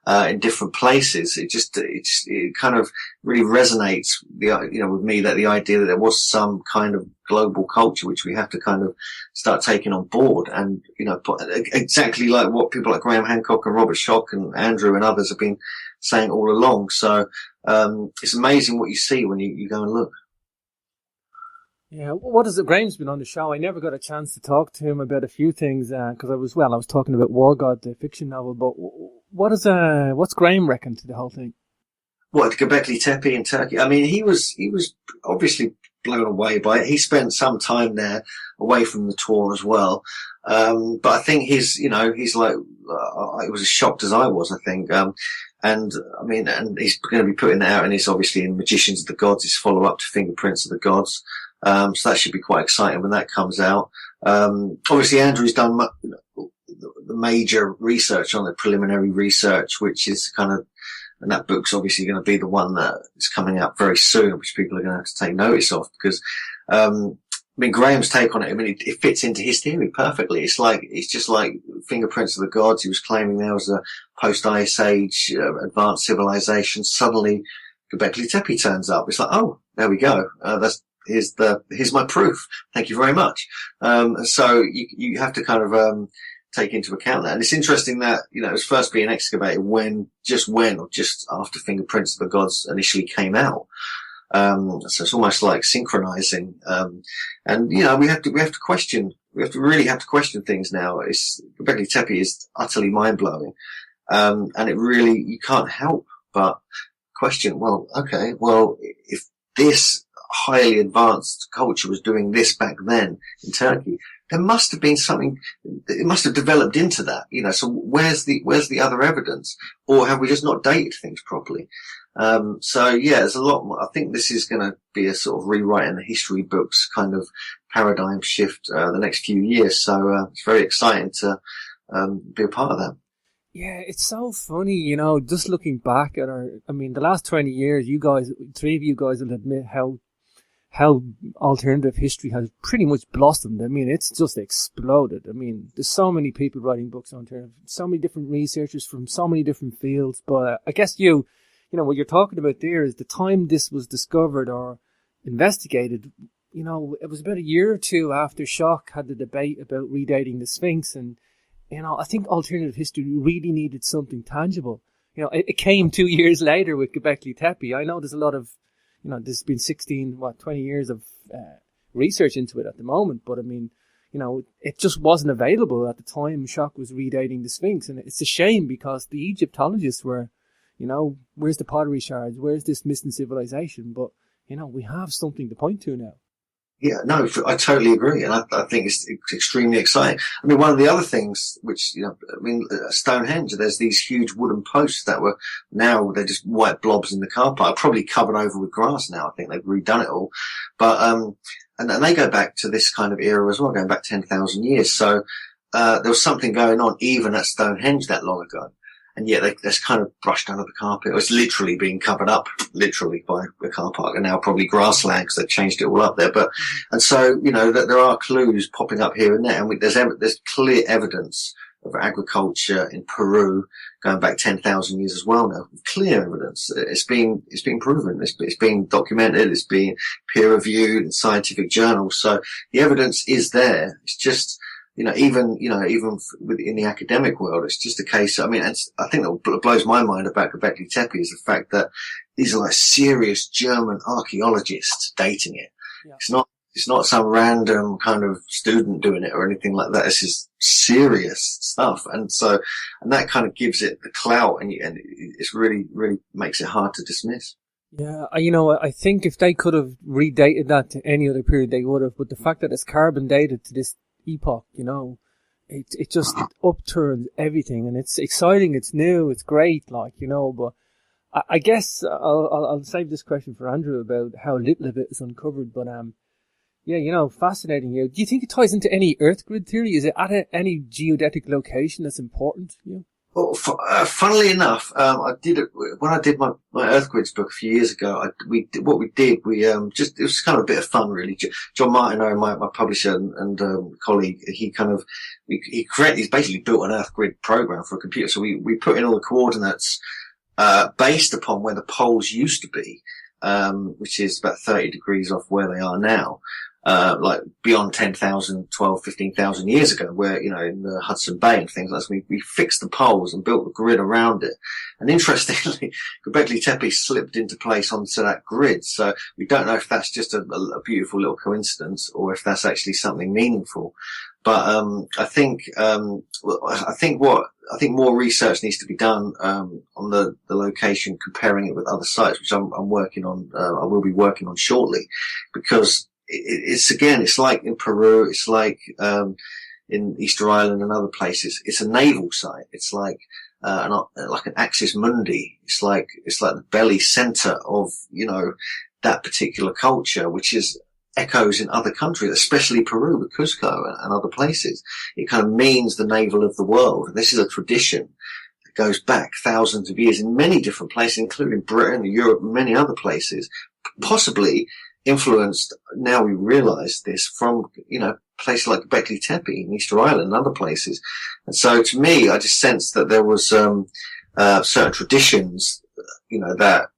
in different places? It kind of really resonates, with me, that the idea that there was some kind of global culture which we have to kind of start taking on board, and exactly like what people like Graham Hancock and Robert Schoch and Andrew and others have been saying all along. So it's amazing what you see when you go and look. Yeah, Graham's been on the show. I never got a chance to talk to him about a few things because I was talking about War God, the fiction novel. But What's Graham reckon to the whole thing? What, Gobekli Tepe in Turkey? I mean, he was obviously blown away by it. He spent some time there away from the tour as well. But I think he's like, it was as shocked as I was, I think. And I mean, and he's going to be putting that out, and he's obviously in Magicians of the Gods, his follow-up to Fingerprints of the Gods. So that should be quite exciting when that comes out. Obviously Andrew's done the major research on it, preliminary research, which is kind of, and that book's obviously going to be the one that is coming out very soon, which people are going to have to take notice of, because, I mean, Graham's take on it, I mean, it fits into his theory perfectly. It's just like Fingerprints of the Gods. He was claiming there was a post-Ice Age, advanced civilization. Suddenly, Gobekli Tepe turns up. It's like, oh, there we go. Here's my proof. Thank you very much. So you have to kind of, take into account that. And it's interesting that, it was first being excavated just after Fingerprints of the Gods initially came out. So it's almost like synchronizing. And, we have to really have to question things now. Gobekli Tepe is utterly mind blowing. And you can't help but question, if this highly advanced culture was doing this back then in Turkey, there must have been something, it must have developed into that, so where's the other evidence? Or have we just not dated things properly? There's a lot more. I think this is going to be a sort of rewrite in the history books kind of paradigm shift, the next few years. So, it's very exciting to, be a part of that. Yeah, it's so funny, just looking back at the last 20 years, three of you guys will admit how alternative history has pretty much blossomed. I mean, it's just exploded. I mean, there's so many people writing books on alternative, so many different researchers from so many different fields. But I guess what you're talking about there is the time this was discovered or investigated, it was about a year or two after Shock had the debate about redating the Sphinx. And, I think alternative history really needed something tangible. It came 2 years later with Gobekli Tepe. I know there's a lot of, there's been 20 years of research into it at the moment. But I mean, it just wasn't available at the time Shock was redating the Sphinx. And it's a shame because the Egyptologists were, where's the pottery shards? Where's this missing civilization? But, we have something to point to now. Yeah, no, I totally agree. And I think it's extremely exciting. I mean, one of the other things which, Stonehenge, there's these huge wooden posts that they're just white blobs in the car park, probably covered over with grass now. I think they've redone it all. But, and they go back to this kind of era as well, going back 10,000 years. So, there was something going on even at Stonehenge that long ago. And yet that's kind of brushed under the carpet. It was literally being covered up, by the car park, and now probably grassland because they've changed it all up there. But, and so, that there are clues popping up here and there. And there's clear evidence of agriculture in Peru going back 10,000 years as well now. Clear evidence. It's being proven. It's being documented. It's being peer reviewed in scientific journals. So the evidence is there. It's just, even within the academic world, it's just a case. I mean, I think that blows my mind about Gobekli Tepe is the fact that these are like serious German archaeologists dating it. Yeah. It's not some random kind of student doing it or anything like that. This is serious stuff. And that kind of gives it the clout and it's really, really makes it hard to dismiss. Yeah, I think if they could have redated that to any other period, they would have. But the fact that it's carbon dated to this epoch, it just upturns everything, and it's exciting, it's new, it's great, but I guess I'll save this question for Andrew about how little of it is uncovered, but fascinating. Do you think it ties into any Earth grid theory? Is it at any geodetic location that's important? Well, funnily enough, when I did my Earth Grids book a few years ago. It was kind of a bit of fun, really. John Martineau, my publisher and colleague, he's basically built an Earth Grid program for a computer. So we put in all the coordinates, based upon where the poles used to be, which is about 30 degrees off where they are now. Like beyond 10,000, 12, 15,000 years ago, where, in the Hudson Bay and things like that, we fixed the poles and built the grid around it. And interestingly, Gobekli Tepe slipped into place onto that grid. So we don't know if that's just a beautiful little coincidence or if that's actually something meaningful. But I think more research needs to be done on the location, comparing it with other sites, which I'm working on. I will be working on shortly, because it's like in Peru, it's like in Easter Island and other places. It's a naval site. It's like an axis mundi. It's like the belly center of that particular culture, which is echoes in other countries, especially Peru with Cusco and other places. It kind of means the navel of the world. And this is a tradition that goes back thousands of years in many different places, including Britain, Europe, and many other places, possibly influenced, now we realize this, from, places like Gobekli Tepe in Easter Island and other places. And so to me, I just sensed that there was certain traditions that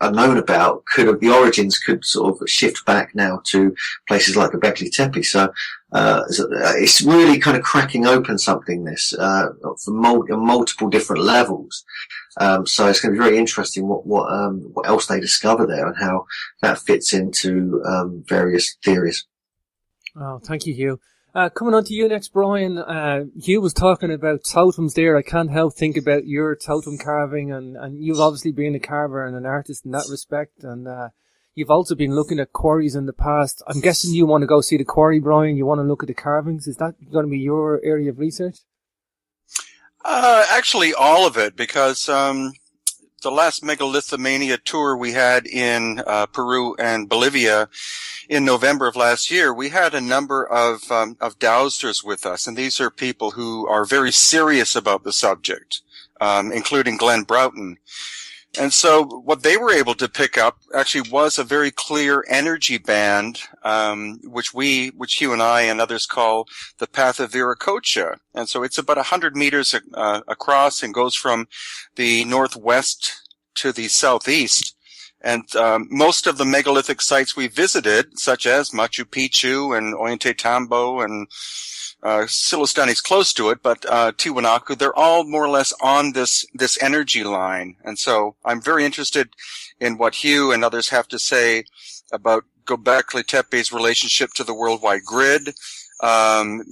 are known about, the origins could sort of shift back now to places like Gobekli Tepe. So it's really kind of cracking open something, this from multiple different levels. So it's going to be very interesting what else they discover there and how that fits into various theories. Oh, thank you, Hugh. Coming on to you next, Brien. Hugh was talking about totems there. I can't help think about your totem carving, and you've obviously been a carver and an artist in that respect, and you've also been looking at quarries in the past. I'm guessing you want to go see the quarry, Brien. You want to look at the carvings. Is that going to be your area of research? Actually, all of it, because the last megalithomania tour we had in Peru and Bolivia in November of last year, we had a number of dowsers with us, and these are people who are very serious about the subject, including Glenn Broughton. And so what they were able to pick up actually was a very clear energy band, which Hugh and I and others call the Path of Viracocha. And so it's about 100 meters across and goes from the northwest to the southeast. And most of the megalithic sites we visited, such as Machu Picchu and Ollantaytambo and Silistani is close to it, but Tiwanaku, they're all more or less on this energy line. And so I'm very interested in what Hugh and others have to say about Gobekli Tepe's relationship to the worldwide grid. Gobekli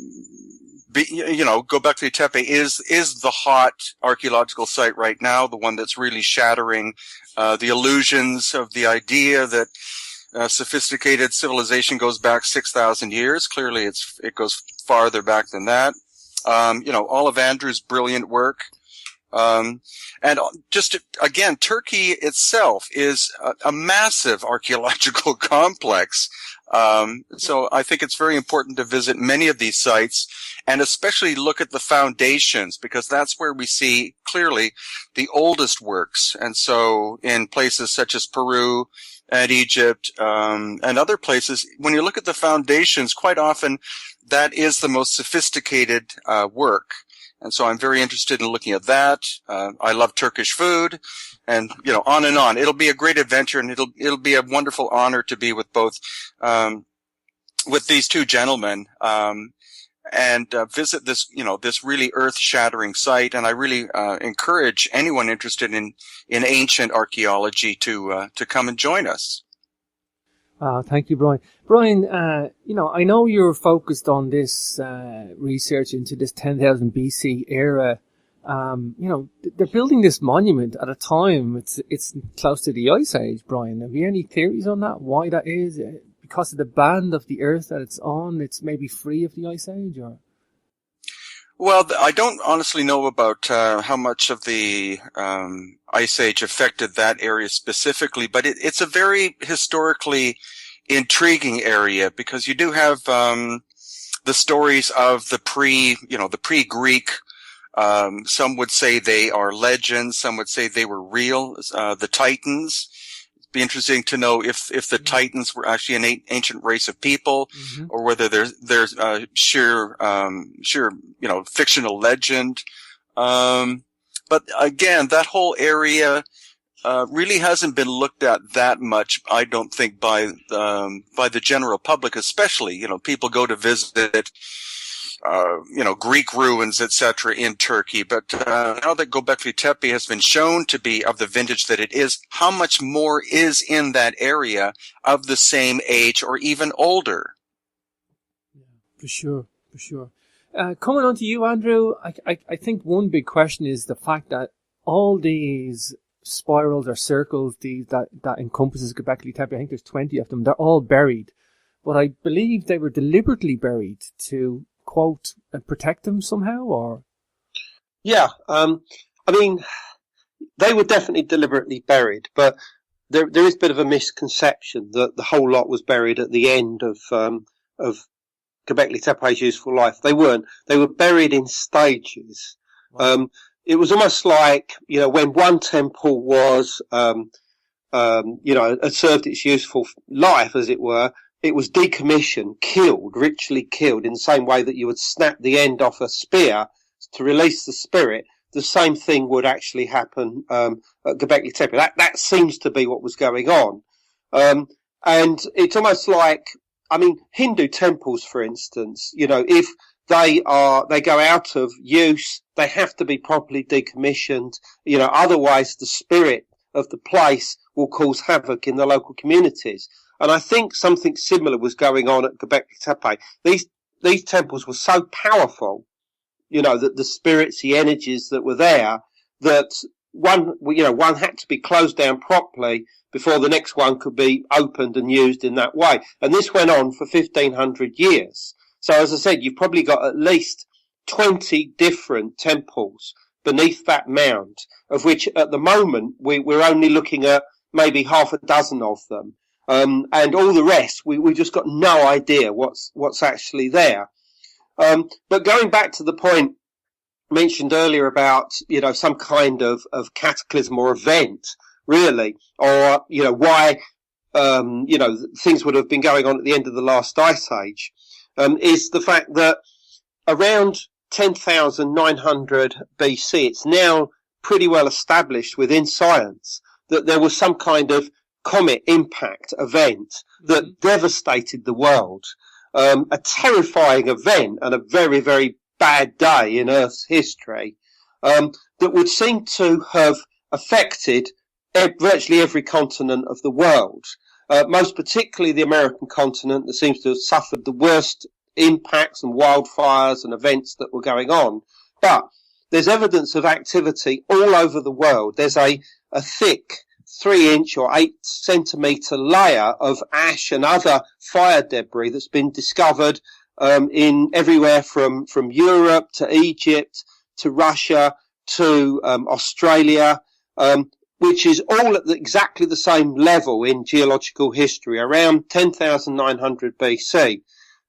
Tepe is the hot archaeological site right now, the one that's really shattering the illusions of the idea that sophisticated civilization goes back 6,000 years. Clearly, it goes farther back than that. All of Andrew's brilliant work. And again, Turkey itself is a massive archaeological complex. So I think it's very important to visit many of these sites and especially look at the foundations, because that's where we see clearly the oldest works. And so in places such as Peru and Egypt, and other places, when you look at the foundations, quite often that is the most sophisticated work. And so I'm very interested in looking at that. I love Turkish food, and on and on. It'll be a great adventure, and it'll be a wonderful honor to be with both with these two gentlemen and visit this this really earth-shattering site. And I really encourage anyone interested in ancient archaeology to come and join us. Thank you, Brien. Brien, I know you're focused on this research into this 10,000 BC era. They're building this monument at a time it's close to the Ice Age, Brien. Have you any theories on that? Why that is? Because of the band of the Earth that it's on, it's maybe free of the Ice Age, or? Well, I don't honestly know about how much of the Ice Age affected that area specifically, but it's a very historically intriguing area, because you do have the stories of the pre-Greek. Some would say they are legends. Some would say they were real. The Titans. It'd be interesting to know if the Titans were actually an ancient race of people, or whether there's sheer fictional legend. But again, that whole area really hasn't been looked at that much, I don't think, by the general public, especially. People go to visit Greek ruins, etc., in Turkey. But now that Gobekli Tepe has been shown to be of the vintage that it is, how much more is in that area of the same age or even older? Yeah, for sure. For sure. Coming on to you, Andrew, I think one big question is the fact that all these spirals or circles that encompasses Gobekli Tepe, I think there's 20 of them, they're all buried. But I believe they were deliberately buried to, quote, protect them somehow, or? Yeah, I mean, they were definitely deliberately buried, but there is a bit of a misconception that the whole lot was buried at the end of Gobekli Tepe's useful life. They weren't. They were buried in stages. Wow. It was almost like, when one temple was, had served its useful life, as it were, it was decommissioned, killed, ritually killed, in the same way that you would snap the end off a spear to release the spirit. The same thing would actually happen at Gobekli Tepe. That seems to be what was going on. And it's almost like, Hindu temples, for instance, if they go out of use, they have to be properly decommissioned. Otherwise the spirit of the place will cause havoc in the local communities. And I think something similar was going on at Gobekli Tepe. These temples were so powerful, that the spirits, the energies that were there, that one had to be closed down properly before the next one could be opened and used in that way. And this went on for 1,500 years. So as I said, you've probably got at least 20 different temples beneath that mound, of which at the moment we're only looking at maybe half a dozen of them. And all the rest, we just got no idea what's actually there. But going back to the point mentioned earlier about, some kind of cataclysm or event, really, or, why, things would have been going on at the end of the last ice age, is the fact that around 10,900 BC, it's now pretty well established within science that there was some kind of comet impact event that devastated the world. A terrifying event and a very, very bad day in Earth's history, that would seem to have affected virtually every continent of the world, most particularly the American continent, that seems to have suffered the worst impacts and wildfires and events that were going on. But there's evidence of activity all over the world. There's a thick 3-inch or 8-centimetre layer of ash and other fire debris that's been discovered in everywhere from Europe to Egypt to Russia to Australia, which is all at exactly the same level in geological history, around 10,900 BC.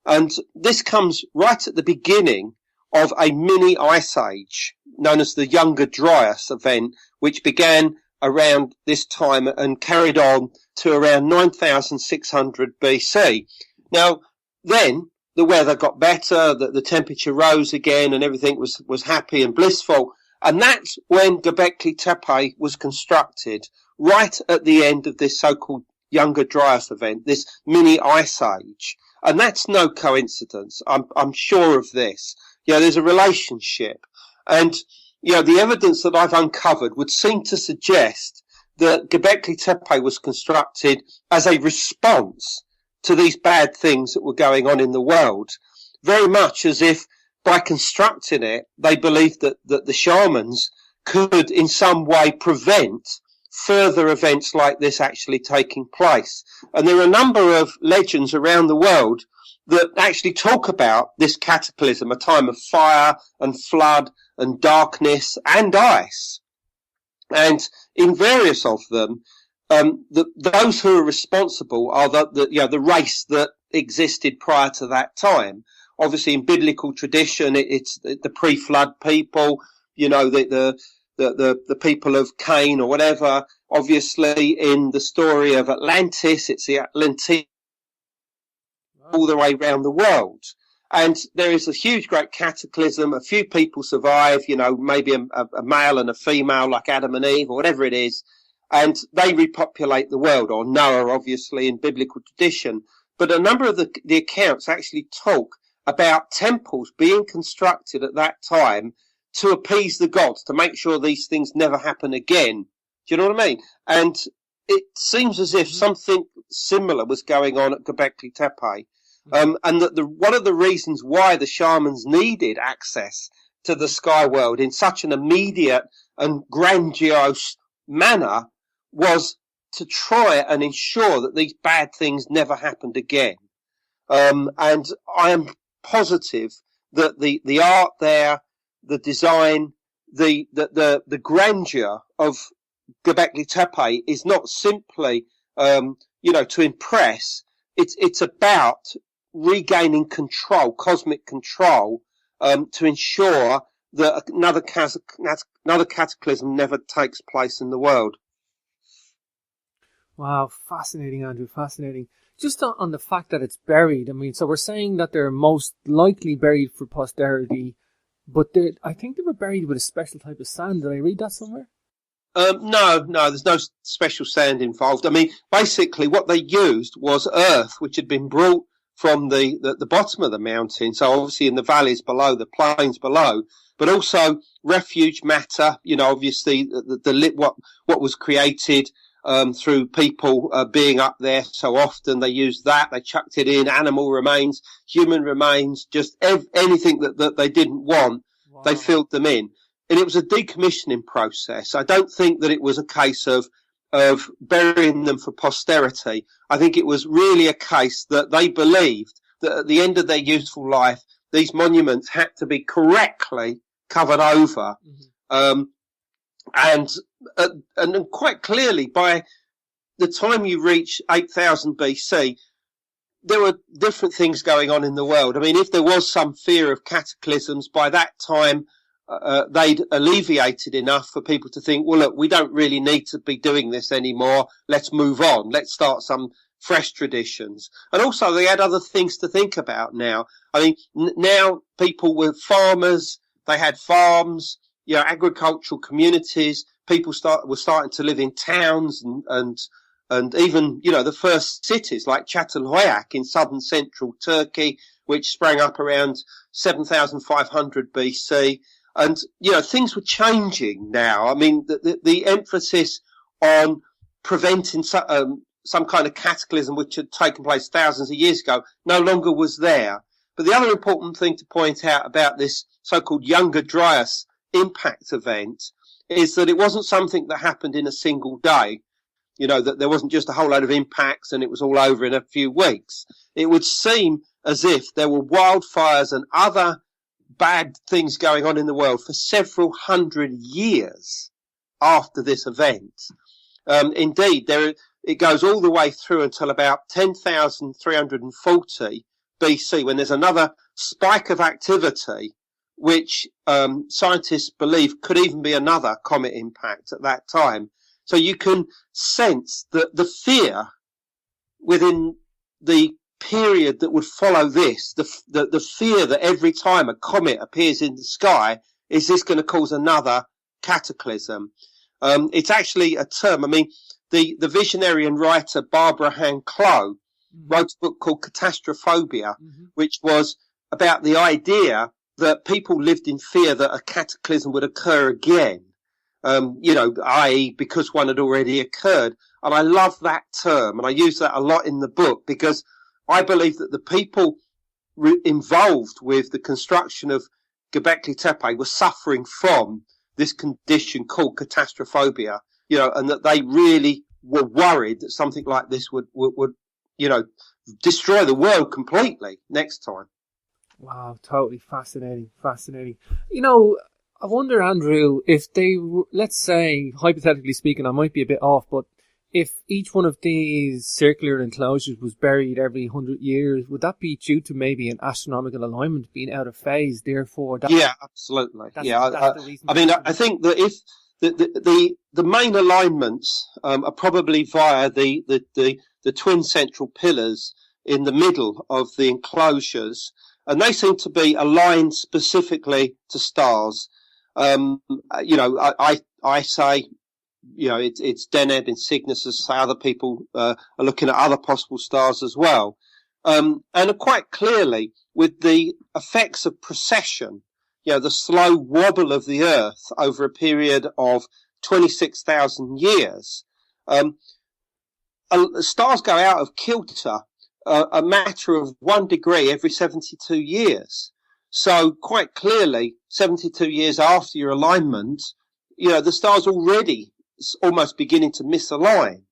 And this comes right at the beginning of a mini ice age known as the Younger Dryas event, which began around this time and carried on to around 9,600 BC. Now, then the weather got better, the temperature rose again, and everything was happy and blissful. And that's when Gobekli Tepe was constructed, right at the end of this so-called Younger Dryas event, this mini ice age. And that's no coincidence. I'm sure of this. There's a relationship. And, the evidence that I've uncovered would seem to suggest that Gobekli Tepe was constructed as a response to these bad things that were going on in the world, very much as if by constructing it, they believed that the shamans could in some way prevent further events like this actually taking place. And there are a number of legends around the world that actually talk about this cataclysm, a time of fire and flood and darkness and ice. And in various of them, those who are responsible are the race that existed prior to that time. Obviously, in biblical tradition, it's the pre-flood people, the people of Cain or whatever. Obviously, in the story of Atlantis, it's the Atlanteans all the way around the world. And there is a huge, great cataclysm. A few people survive, maybe a male and a female like Adam and Eve or whatever it is. And they repopulate the world, or Noah, obviously, in biblical tradition. But a number of the accounts actually talk about temples being constructed at that time to appease the gods, to make sure these things never happen again. Do you know what I mean? And it seems as if something similar was going on at Gobekli Tepe. And that one of the reasons why the shamans needed access to the sky world in such an immediate and grandiose manner was to try and ensure that these bad things never happened again. And I am positive that the art there, the design, the grandeur of Gobekli Tepe is not simply, to impress. It's about regaining control, cosmic control, to ensure that another cataclysm never takes place in the world. Wow, fascinating, Andrew, fascinating. Just on the fact that it's buried, I mean, so we're saying that they're most likely buried for posterity, but I think they were buried with a special type of sand. Did I read that somewhere? No, there's no special sand involved. I mean, basically what they used was earth, which had been brought from the bottom of the mountain, so obviously in the valleys below, the plains below, but also refuge matter, obviously what was created through people being up there so often. They used that, they chucked it in, animal remains, human remains, just anything that they didn't want. Wow. They filled them in. And it was a decommissioning process. I don't think that it was a case of burying them for posterity. I think it was really a case that they believed that at the end of their useful life, these monuments had to be correctly covered over. Mm-hmm. And quite clearly, by the time you reach 8000 BC, there were different things going on in the world. I mean, if there was some fear of cataclysms, by that time, they'd alleviated enough for people to think, well, look, we don't really need to be doing this anymore. Let's move on. Let's start some fresh traditions. And also they had other things to think about now. I mean, now people were farmers. They had farms, agricultural communities. People were starting to live in towns and even, the first cities like Çatalhöyük in southern central Turkey, which sprang up around 7,500 BC. And, things were changing now. I mean, the emphasis on preventing some kind of cataclysm which had taken place thousands of years ago no longer was there. But the other important thing to point out about this so-called Younger Dryas impact event is that it wasn't something that happened in a single day. That there wasn't just a whole load of impacts and it was all over in a few weeks. It would seem as if there were wildfires and other bad things going on in the world for several hundred years after this event. Indeed, it goes all the way through until about 10,340 BC, when there's another spike of activity, which scientists believe could even be another comet impact at that time. So you can sense that the fear within the period that would follow this, the fear that every time a comet appears in the sky, is this going to cause another cataclysm? It's actually a term. I mean, the visionary and writer Barbara Han-Clough wrote a book called Catastrophobia, which was about the idea that people lived in fear that a cataclysm would occur again, i.e. because one had already occurred. And I love that term, and I use that a lot in the book because I believe that the people involved with the construction of Gobekli Tepe were suffering from this condition called catastrophobia, and that they really were worried that something like this would destroy the world completely next time. Wow, totally fascinating. I wonder, Andrew, if they were, let's say, hypothetically speaking, I might be a bit off, but if each one of these circular enclosures was buried every 100 years, would that be due to maybe an astronomical alignment being out of phase? Therefore, absolutely. I think that if the main alignments are probably via the twin central pillars in the middle of the enclosures, and they seem to be aligned specifically to stars. I say, it's Deneb in Cygnus, as say other people are looking at other possible stars as well. And quite clearly with the effects of precession, the slow wobble of the Earth over a period of 26,000 years, stars go out of kilter a matter of 1 degree every 72 years. So quite clearly, 72 years after your alignment, the star's already almost beginning to misalign.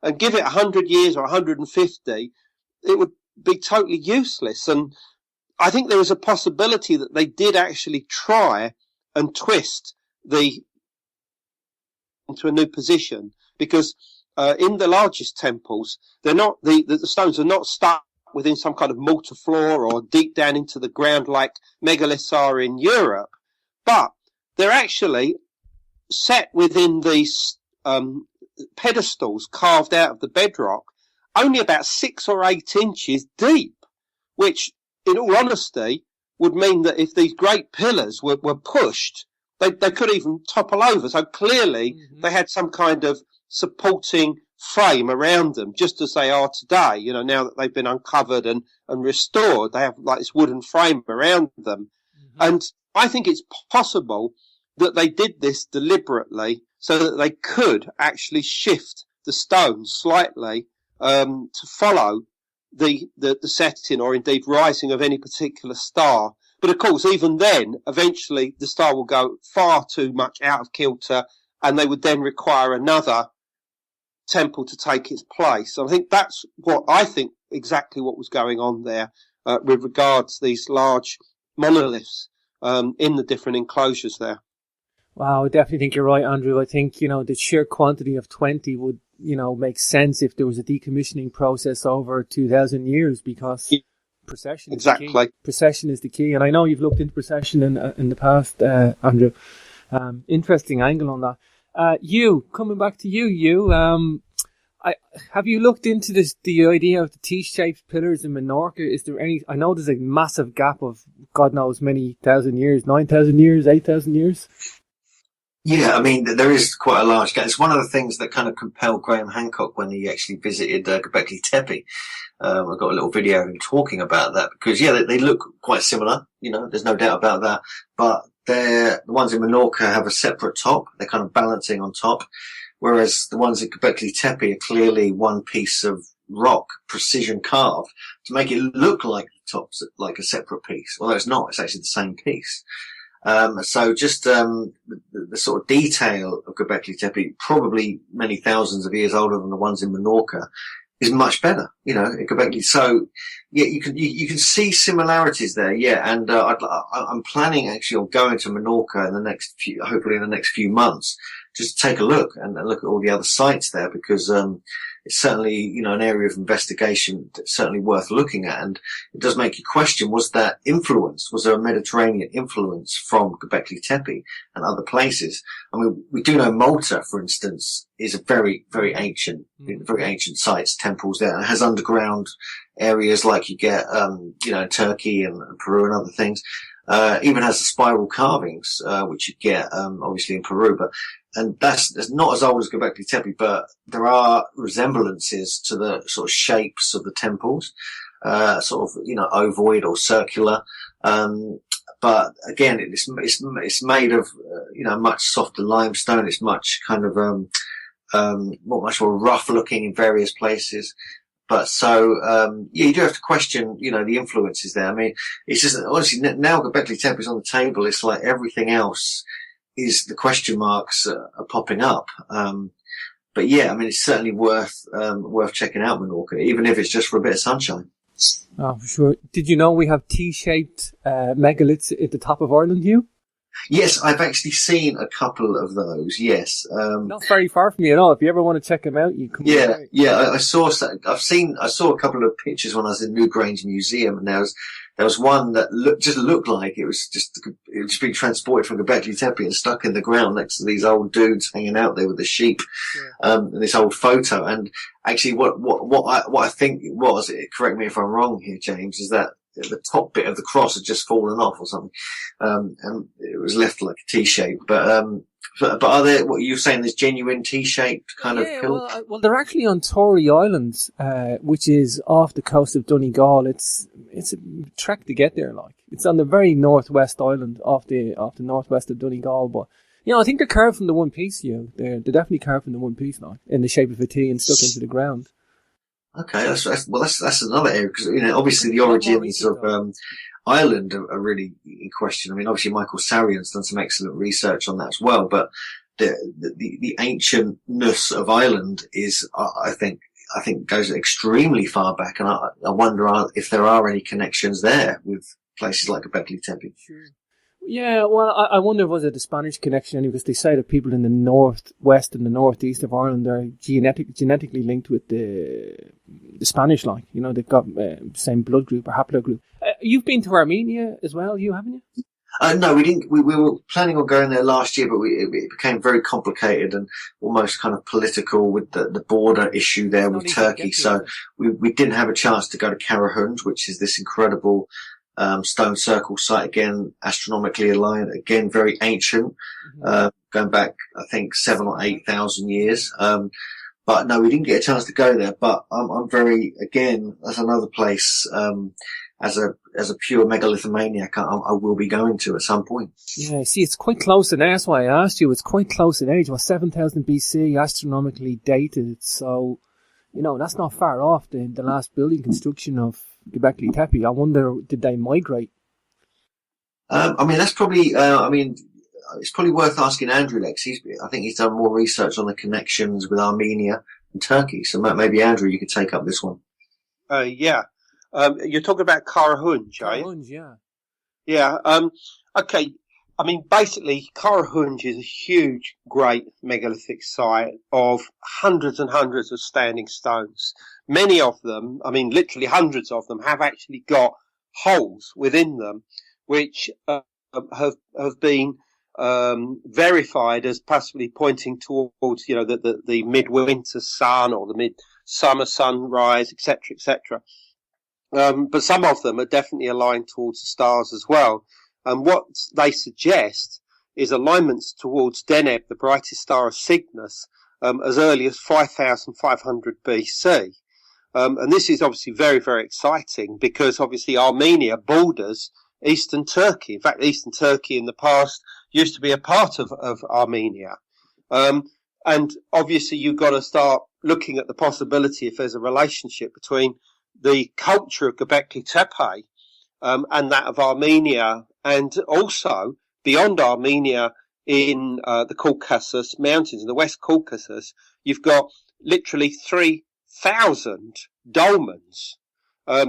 And give it 100 years or 150, it would be totally useless. And I think there is a possibility that they did actually try and twist into a new position, because in the largest temples, they're not the stones are not stuck within some kind of mortar floor or deep down into the ground like megaliths are in Europe, but they're actually set within these pedestals carved out of the bedrock, only about 6 or 8 inches deep, which, in all honesty, would mean that if these great pillars were pushed, they could even topple over. So clearly they had some kind of supporting frame around them, just as they are today. Now that they've been uncovered and restored, they have like this wooden frame around them. And I think it's possible that they did this deliberately so that they could actually shift the stones slightly to follow the setting or indeed rising of any particular star. But of course, even then, eventually the star will go far too much out of kilter, and they would then require another temple to take its place. So I think that's exactly what was going on there with regards to these large monoliths in the different enclosures there. Wow, I definitely think you're right, Andrew. I think, the sheer quantity of 20 would, make sense if there was a decommissioning process over 2,000 years, because procession is the key. Procession is the key. And I know you've looked into procession in the past, Andrew. Interesting angle on that. Hugh, coming back to you, Hugh, have you looked into the idea of the T-shaped pillars in Menorca? Is there any, I know there's a massive gap of God knows many thousand years, 9,000 years, 8,000 years. Yeah, I mean, there is quite a large gap. It's one of the things that kind of compelled Graham Hancock when he actually visited Gobekli Tepe. I've got a little video of him talking about that because, they look quite similar. There's no doubt about that. But the ones in Menorca have a separate top. They're kind of balancing on top. Whereas the ones at Gobekli Tepe are clearly one piece of rock, precision carved, to make it look like the top's like a separate piece. Although it's not. It's actually the same piece. So just the sort of detail of Gobekli Tepe, probably many thousands of years older than the ones in Menorca, is much better, in Gobekli. So you can see similarities there, and I'm planning actually on going to Menorca hopefully in the next few months, just to take a look and look at all the other sites there, because it's certainly, an area of investigation that's certainly worth looking at. And it does make you question, was there a Mediterranean influence from Gobekli Tepe and other places? I mean, we do know Malta, for instance, is a very, very ancient sites, temples there. It has underground areas like you get, in Turkey and Peru and other things. Even has the spiral carvings, which you get, obviously in Peru, and that's not as old as Gobekli Tepe, but there are resemblances to the sort of shapes of the temples, ovoid or circular. But again, it's made of, much softer limestone. It's much kind of, much more rough looking in various places. But you do have to question, the influences there. I mean, it's just, honestly, now Gobekli Tepe is on the table. It's like everything else is the question marks are popping up. But it's certainly worth checking out Menorca, even if it's just for a bit of sunshine. Oh, for sure. Did you know we have T-shaped, megaliths at the top of Ireland, Hugh? Yes, I've actually seen a couple of those. Yes, not very far from me at all. If you ever want to check them out, you come. I saw a couple of pictures when I was in Newgrange Museum, and there was one that looked like it was just being transported from Gobekli Tepe and stuck in the ground next to these old dudes hanging out there with the sheep, and this old photo. And actually, what I think it was, correct me if I'm wrong here, James, is that the top bit of the cross had just fallen off or something, and it was left like a T-shape. But are there, what you're saying, there's genuine T-shaped kind of pillars? Well, they're actually on Tory Island, which is off the coast of Donegal. It's a trek to get there. Like, it's on the very northwest island, off the northwest of Donegal. But I think they're carved from the one piece. They're definitely carved from the one piece now, in the shape of a T and stuck into the ground. Okay, that's another area, because obviously the origins of Ireland are really in question. I mean, obviously Michael Sarian's done some excellent research on that as well, but the ancientness of Ireland is, I think goes extremely far back, and I wonder if there are any connections there with places like Gobekli Tepe. Sure. Yeah, well, I wonder, was it a Spanish connection? Because they say that people in the northwest and the northeast of Ireland are genetically linked with the Spanish, they've got same blood group or haplogroup. You've been to Armenia as well, haven't you? No, we didn't. We were planning on going there last year, but it became very complicated and almost kind of political with the border issue there with Turkey. So we didn't have a chance to go to Karahund, which is this incredible stone circle site, again astronomically aligned, again very ancient, going back I think 7,000 or 8,000 years. But no, we didn't get a chance to go there. But I'm very, again, that's another place. As a pure megalithomaniac, I will be going to at some point. Yeah, see, it's quite close, and that's why I asked you. It's quite close in age. 7,000 BC, astronomically dated. So, that's not far off the last building construction of Gobekli Tepe. I wonder, did they migrate? That's probably. It's probably worth asking Andrew next. I think he's done more research on the connections with Armenia and Turkey. So maybe Andrew, you could take up this one. Yeah. You're talking about Karahund, are you? Karahund, yeah. Yeah. Okay. Basically, Karahund is a huge, great megalithic site of hundreds and hundreds of standing stones. Many of them, literally hundreds of them, have actually got holes within them, which have been verified as possibly pointing towards, the midwinter sun or the midsummer sunrise, etc., etc. But some of them are definitely aligned towards the stars as well. And what they suggest is alignments towards Deneb, the brightest star of Cygnus, as early as 5,500 BC. And this is obviously very, very exciting because obviously Armenia borders eastern Turkey. In fact, eastern Turkey in the past used to be a part of Armenia. And obviously you've got to start looking at the possibility if there's a relationship between the culture of Gobekli Tepe and that of Armenia, and also beyond Armenia in the Caucasus Mountains, in the West Caucasus, you've got literally 3,000 dolmens,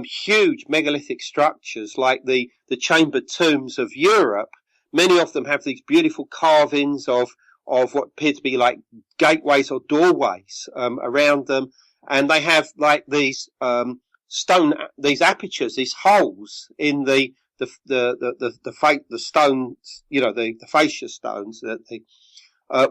huge megalithic structures like the chambered tombs of Europe. Many of them have these beautiful carvings of what appear to be like gateways or doorways around them, and they have like these these apertures, these holes in the stones, the fascia stones,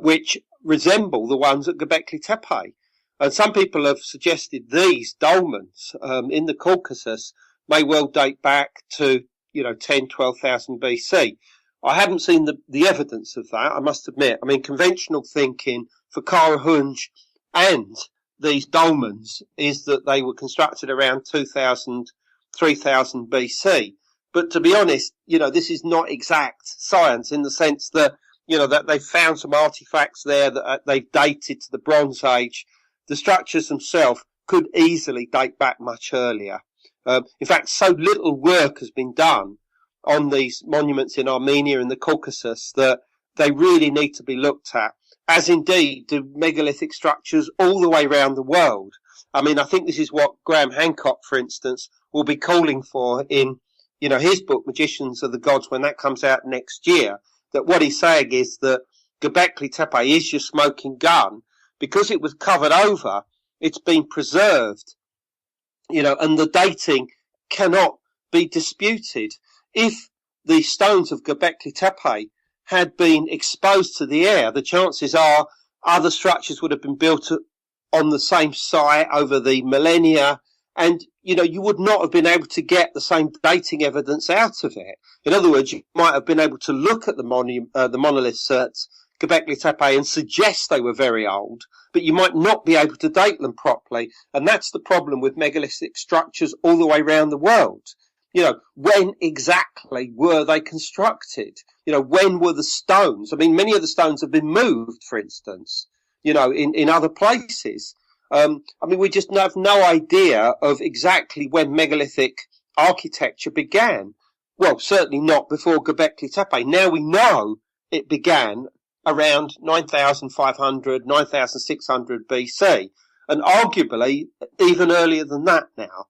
which resemble the ones at Gobekli Tepe. And some people have suggested these dolmens in the Caucasus may well date back to 10,000-12,000 BC. I haven't seen the evidence of that, I must admit. Conventional thinking for Karahund and these dolmens is that they were constructed around 2,000, 3,000 BC. But to be honest, this is not exact science in the sense that, that they've found some artifacts there that they've dated to the Bronze Age. The structures themselves could easily date back much earlier. In fact, so little work has been done on these monuments in Armenia and the Caucasus that they really need to be looked at, as indeed do megalithic structures all the way around the world. I think this is what Graham Hancock, for instance, will be calling for in, his book, Magicians of the Gods, when that comes out next year, that what he's saying is that Gobekli Tepe is your smoking gun. Because it was covered over, it's been preserved, and the dating cannot be disputed. If the stones of Gobekli Tepe had been exposed to the air, the chances are other structures would have been built on the same site over the millennia, and you would not have been able to get the same dating evidence out of it. In other words, you might have been able to look at the monoliths at Gobekli Tepe and suggest they were very old, but you might not be able to date them properly, and that's the problem with megalithic structures all the way around the world. When exactly were they constructed? When were the stones? Many of the stones have been moved, for instance, in other places. I mean, we just have no idea of exactly when megalithic architecture began. Well, certainly not before Gobekli Tepe. Now we know it began around 9,500, 9,600 BC, and arguably even earlier than that now.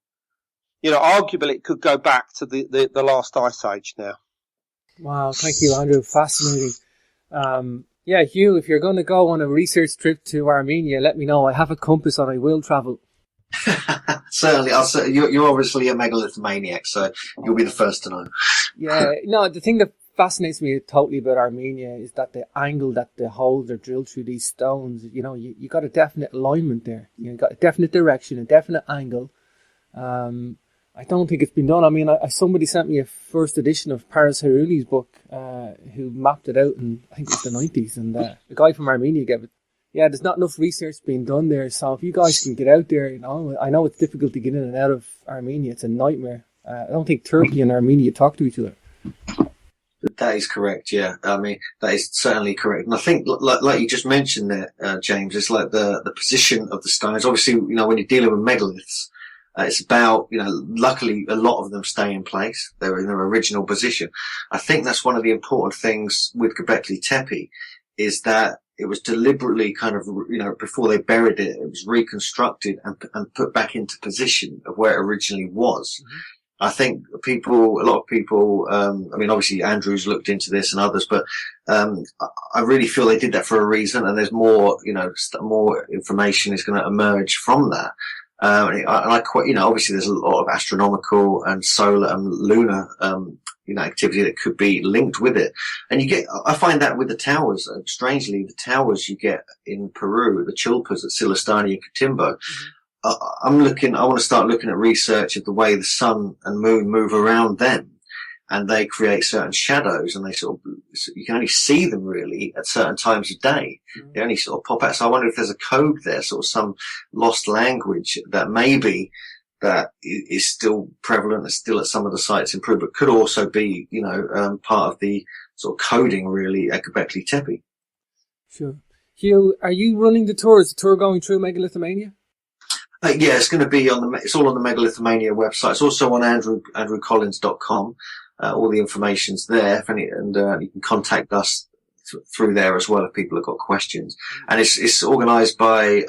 You know, arguably it could go back to the last ice age now. Wow, thank you, Andrew. Fascinating. Yeah, Hugh, if you're going to go on a research trip to Armenia, let me know. I have a compass and I will travel. Certainly. You're obviously a megalithomaniac, so you'll be the first to know. Yeah, no, the thing that fascinates me totally about Armenia is that the angle that the holes are drilled through these stones, you know, you got a definite alignment there. You got a definite direction, a definite angle. I don't think it's been done. I mean, somebody sent me a first edition of Paris Harouni's book, who mapped it out in, I think it was the 90s, and the guy from Armenia gave it. Yeah, there's not enough research being done there, so if you guys can get out there, you know, I know it's difficult to get in and out of Armenia. It's a nightmare. I don't think Turkey and Armenia talk to each other. That is correct, yeah. I mean, that is certainly correct. And I think, like you just mentioned there, James, it's like the position of the stones. Obviously, you know, when you're dealing with megaliths, it's about, you know, luckily a lot of them stay in place. They're in their original position. I think that's one of the important things with Gobekli Tepe is that it was deliberately kind of, you know, before they buried it, it was reconstructed and put back into position of where it originally was. Mm-hmm. I think a lot of people, I mean, obviously Andrew's looked into this and others, but, I really feel they did that for a reason, and there's more, you know, more information is going to emerge from that. And I quite, you know, obviously there's a lot of astronomical and solar and lunar, you know, activity that could be linked with it. And I find that with the towers, strangely, the towers you get in Peru, the chulpas at Silistani and Cotimbo, I want to start looking at research of the way the sun and moon move around them, and they create certain shadows, and they you can only see them really at certain times of day. Mm-hmm. They only sort of pop out. So I wonder if there's a code there, sort of some lost language that maybe that is still prevalent and still at some of the sites in Peru, but could also be, you know, part of the sort of coding really at Gobekli Tepe. Sure. Hugh, are you running the tour? Is the tour going through Megalithomania? Yeah, it's going to be it's all on the Megalithomania website. It's also on andrewcollins.com. All the information's there, and you can contact us through there as well if people have got questions. And it's organised by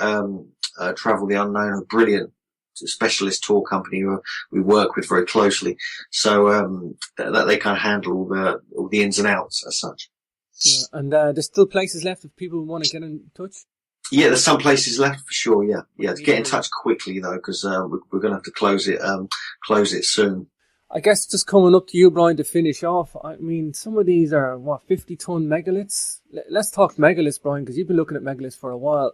Travel the Unknown, a brilliant specialist tour company who we work with very closely. So that they kind of handle all the ins and outs as such. Yeah, and there's still places left if people want to get in touch. Yeah, there's some places left for sure. Yeah. To get in touch quickly though, because we're going to have to close it soon. I guess just coming up to you, Brien, to finish off. I mean, some of these are 50-ton megaliths. Let's talk megaliths, Brien, because you've been looking at megaliths for a while.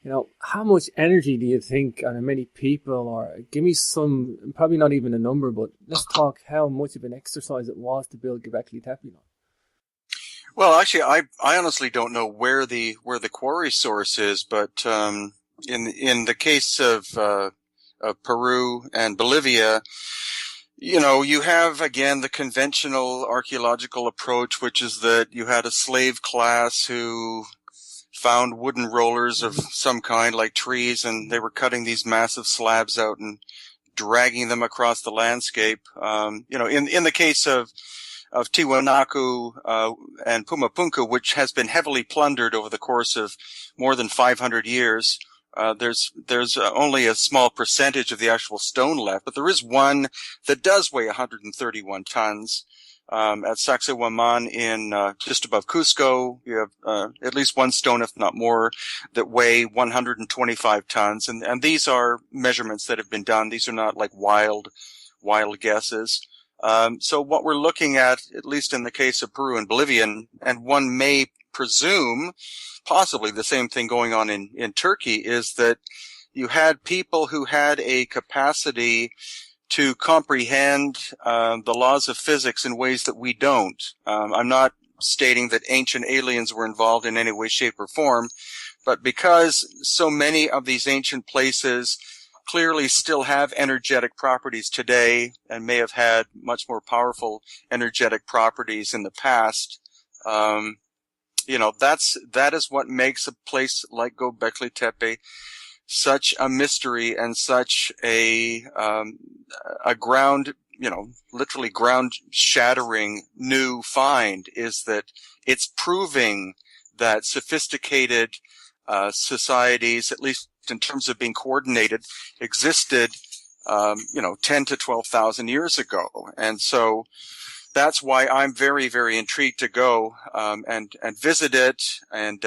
You know, how much energy do you think, and how many people, or give me some, probably not even a number, but let's talk how much of an exercise it was to build Gobekli Tepe. Well, actually, I honestly don't know where the quarry source is, but in the case of Peru and Bolivia, you know, you have again the conventional archaeological approach, which is that you had a slave class who found wooden rollers of some kind, like trees, and they were cutting these massive slabs out and dragging them across the landscape. You know, in the case of Tiwanaku and Pumapunku, which has been heavily plundered over the course of more than 500 years. There's only a small percentage of the actual stone left, but there is one that does weigh 131 tons. At Sacsayhuaman in just above Cusco, you have at least one stone, if not more, that weigh 125 tons. And these are measurements that have been done. These are not like wild guesses. So what we're looking at least in the case of Peru and Bolivia, and one may presume possibly the same thing going on in Turkey, is that you had people who had a capacity to comprehend the laws of physics in ways that we don't. I'm not stating that ancient aliens were involved in any way, shape, or form, but because so many of these ancient places clearly still have energetic properties today and may have had much more powerful energetic properties in the past, you know, that is what makes a place like Gobekli Tepe such a mystery and such a ground, literally ground-shattering new find is that it's proving that sophisticated societies, at least in terms of being coordinated, existed, 10 to 12,000 years ago. And so that's why I'm very, very intrigued to go and visit it and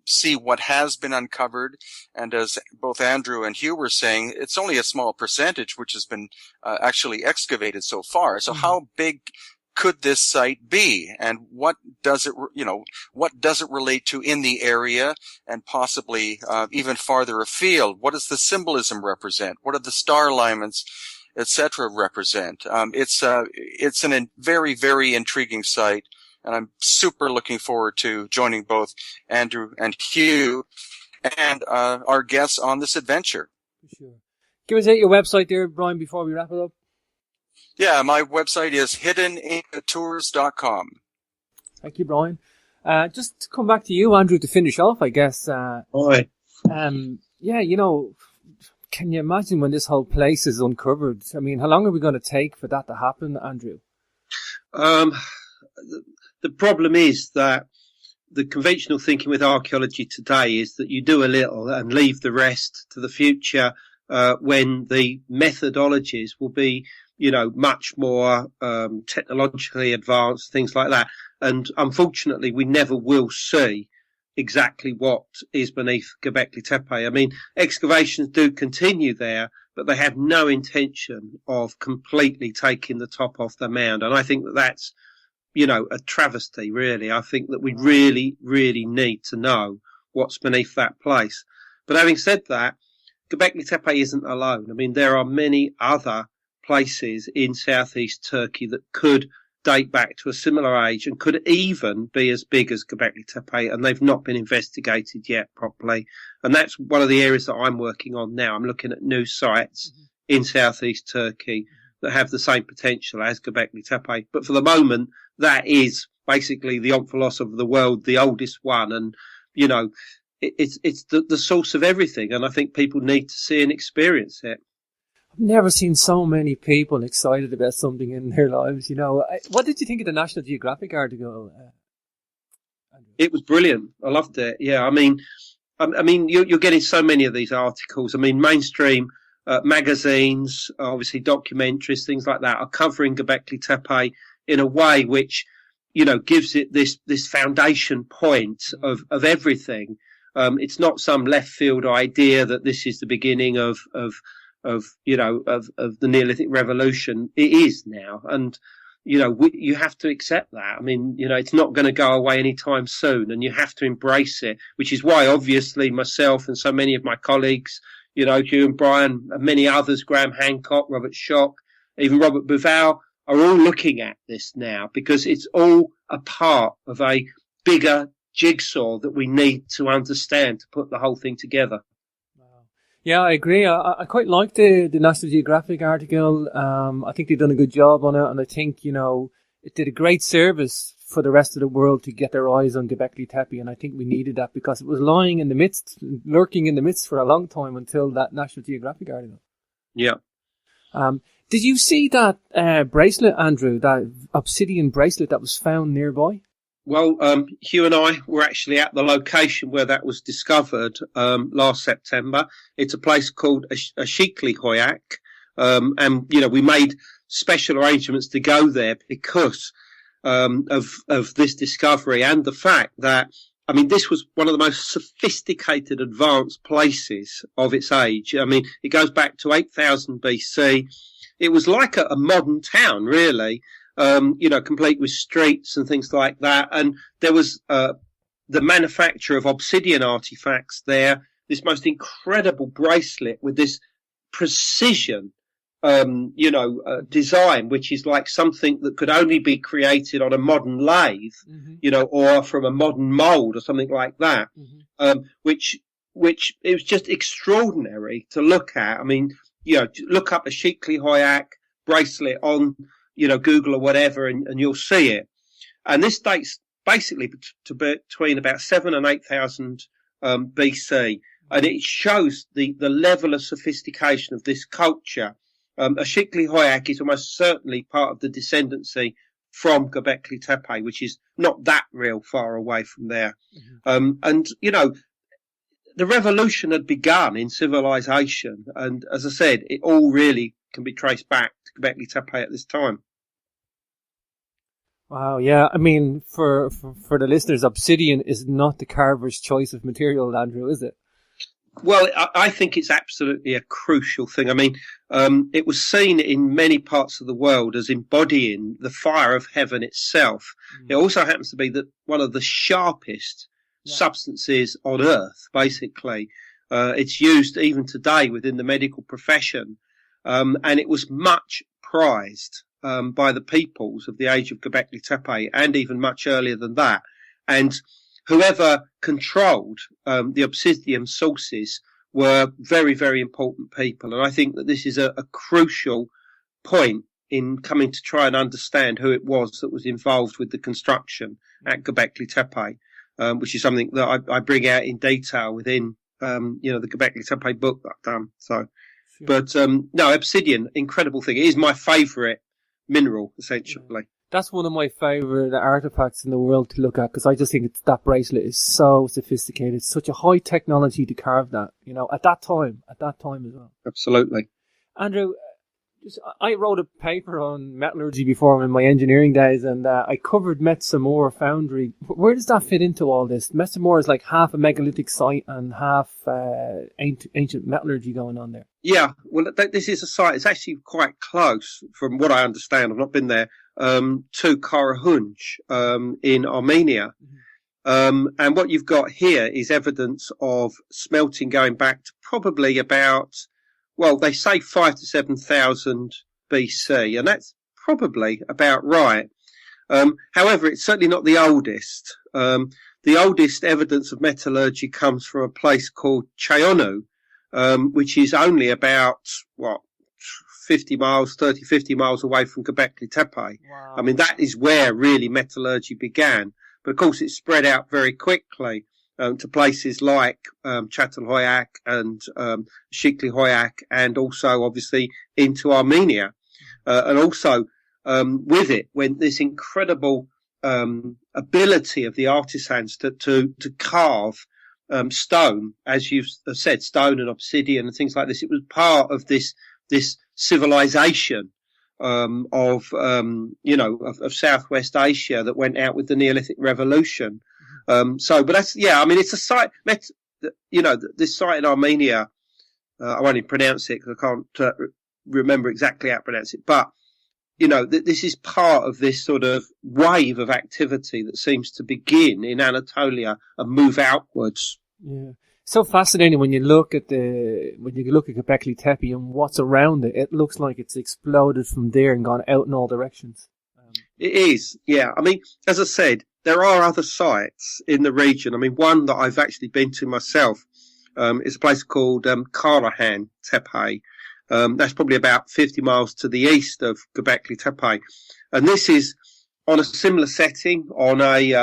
see what has been uncovered. And as both Andrew and Hugh were saying, it's only a small percentage which has been actually excavated so far. So how big could this site be, and what does it relate to in the area, and possibly even farther afield? What does the symbolism represent? What do the star alignments, etc., represent? It's a very, very intriguing site, and I'm super looking forward to joining both Andrew and Hugh and our guests on this adventure. For sure. Give us your website there, Brien, before we wrap it up. Yeah, my website is hiddenintours.com. Thank you, Brien. Just to come back to you, Andrew, to finish off, I guess. Hi. Can you imagine when this whole place is uncovered? I mean, how long are we going to take for that to happen, Andrew? The problem is that the conventional thinking with archaeology today is that you do a little and leave the rest to the future, when the methodologies will be, much more technologically advanced, things like that. And unfortunately, we never will see exactly what is beneath Gobekli Tepe. I mean, excavations do continue there, but they have no intention of completely taking the top off the mound. And I think that that's, a travesty, really. I think that we really, really need to know what's beneath that place. But having said that, Gobekli Tepe isn't alone. I mean, there are many other places in southeast Turkey that could date back to a similar age and could even be as big as Gobekli Tepe, and they've not been investigated yet properly. And that's one of the areas that I'm working on now. I'm looking at new sites in southeast Turkey that have the same potential as Gobekli Tepe. But for the moment, that is basically the omphalos of the world, the oldest one. And, it's the source of everything. And I think people need to see and experience it. I've never seen so many people excited about something in their lives. What did you think of the National Geographic article? It was brilliant. I loved it. Yeah, I mean, you're getting so many of these articles. I mean, mainstream magazines, obviously documentaries, things like that, are covering Gobekli Tepe in a way which, gives it this foundation point of everything. It's not some left field idea that this is the beginning of the Neolithic Revolution. It is now. And, you have to accept that. I mean, it's not going to go away anytime soon, and you have to embrace it, which is why obviously myself and so many of my colleagues, Hugh and Brien and many others, Graham Hancock, Robert Schock, even Robert Bouval, are all looking at this now, because it's all a part of a bigger jigsaw that we need to understand to put the whole thing together. Yeah, I agree. I quite liked the National Geographic article. I think they've done a good job on it, and I think, it did a great service for the rest of the world to get their eyes on Gobekli Tepe, and I think we needed that because it was lurking in the midst for a long time until that National Geographic article. Yeah. Did you see that bracelet, Andrew, that obsidian bracelet that was found nearby? Well, Hugh and I were actually at the location where that was discovered last September. It's a place called Ashikli Hoyak, and we made special arrangements to go there because of this discovery and the fact that, I mean, this was one of the most sophisticated, advanced places of its age. I mean, it goes back to 8000 BC. It was like a modern town, really. Complete with streets and things like that. And there was the manufacture of obsidian artifacts there, this most incredible bracelet with this precision, design, which is like something that could only be created on a modern lathe, or from a modern mold or something like that, which it was just extraordinary to look at. I mean, look up a Ashikli Hoyak bracelet on Google or whatever, and you'll see it. And this dates basically to between about 7,000 and 8,000 BC. And it shows the level of sophistication of this culture. Ashikli Hoyak is almost certainly part of the descendancy from Gobekli Tepe, which is not that real far away from there. And, you know, the revolution had begun in civilization. And as I said, it all really can be traced back to Gobekli Tepe at this time. Wow, yeah. I mean, for the listeners, obsidian is not the carver's choice of material, Andrew, is it? Well, I think it's absolutely a crucial thing. I mean, it was seen in many parts of the world as embodying the fire of heaven itself. It also happens to be one of the sharpest substances on earth, basically. It's used even today within the medical profession. And it was much prized by the peoples of the age of Gobekli Tepe, and even much earlier than that. And whoever controlled the obsidian sources were very, very important people. And I think that this is a crucial point in coming to try and understand who it was that was involved with the construction at Gobekli Tepe, which is something that I bring out in detail within, the Gobekli Tepe book that I've done. So, sure. But no, obsidian, incredible thing. It is my favourite mineral, essentially. Yeah. That's one of my favourite artefacts in the world to look at, because I just think that bracelet is so sophisticated. It's such a high technology to carve that, you know, at that time as well. Absolutely. Andrew, I wrote a paper on metallurgy before in my engineering days, and I covered Metsamor Foundry. Where does that fit into all this? Metsamor is like half a megalithic site and half ancient metallurgy going on there. Yeah, well, this is a site. It's actually quite close, from what I understand. I've not been there. To Karahunj in Armenia. And what you've got here is evidence of smelting going back to probably about, well, they say 5,000 to 7,000 BC, and that's probably about right. However, it's certainly not the oldest. The oldest evidence of metallurgy comes from a place called Chayonu, which is only about, 50 miles away from Gobekli Tepe. Wow. I mean, that is where really metallurgy began. But of course, it spread out very quickly to places like Çatalhöyük and Ashikli Hoyak, and also obviously into Armenia. And also with it went this incredible ability of the artisans to carve stone, as you've said, stone and obsidian and things like this. It was part of this civilization of Southwest Asia that went out with the Neolithic Revolution. But that's, I mean, it's a site, this site in Armenia, I won't even pronounce it because I can't remember exactly how to pronounce it, but, this is part of this sort of wave of activity that seems to begin in Anatolia and move outwards. Yeah. So fascinating when you look at Gobekli Tepe and what's around it. It looks like it's exploded from there and gone out in all directions. It is, yeah. I mean, as I said, there are other sites in the region. I mean, one that I've actually been to myself is a place called Karahan Tepe. That's probably about 50 miles to the east of Gobekli Tepe, and this is on a similar setting on a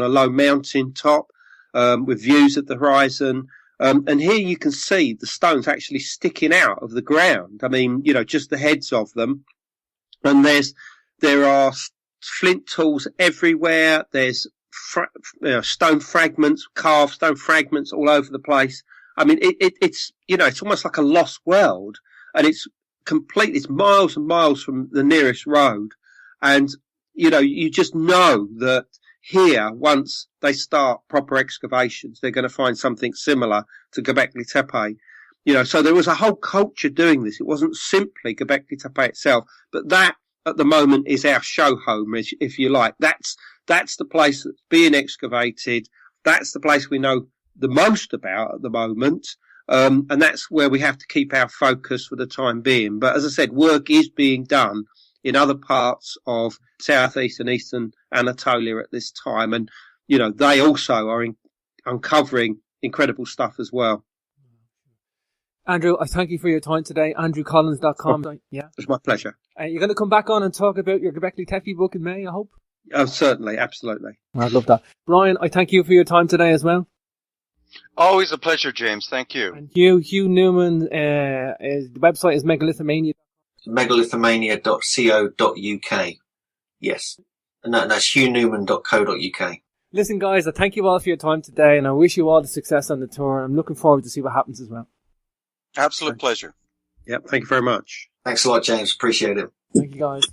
low mountain top. With views at the horizon. And here you can see the stones actually sticking out of the ground. I mean, just the heads of them. And there are flint tools everywhere. There's stone fragments, carved stone fragments all over the place. I mean, it's almost like a lost world, and it's miles and miles from the nearest road. And, you just know that here, once they start proper excavations, they're going to find something similar to Gobekli Tepe. So there was a whole culture doing this. It wasn't simply Gobekli Tepe itself, but that at the moment is our show home, if you like. That's the place that's being excavated. That's the place we know the most about at the moment. And that's where we have to keep our focus for the time being. But as I said, work is being done in other parts of southeast and eastern Anatolia at this time. And, they also are uncovering incredible stuff as well. Andrew, I thank you for your time today. AndrewCollins.com. Oh, yeah. It's my pleasure. You're going to come back on and talk about your Gobekli Tepe book in May, I hope? Oh, certainly. Absolutely. I'd love that. Brien, I thank you for your time today as well. Always a pleasure, James. Thank you. And Hugh Newman, the website is Megalithomania. Megalithomania.co.uk. Yes. And that's hughNewman.co.uk. Listen, guys, I thank you all for your time today, and I wish you all the success on the tour. I'm looking forward to see what happens as well. Absolute pleasure. Yep. Thank you very much. Thanks a lot, James. Appreciate it. Thank you, guys.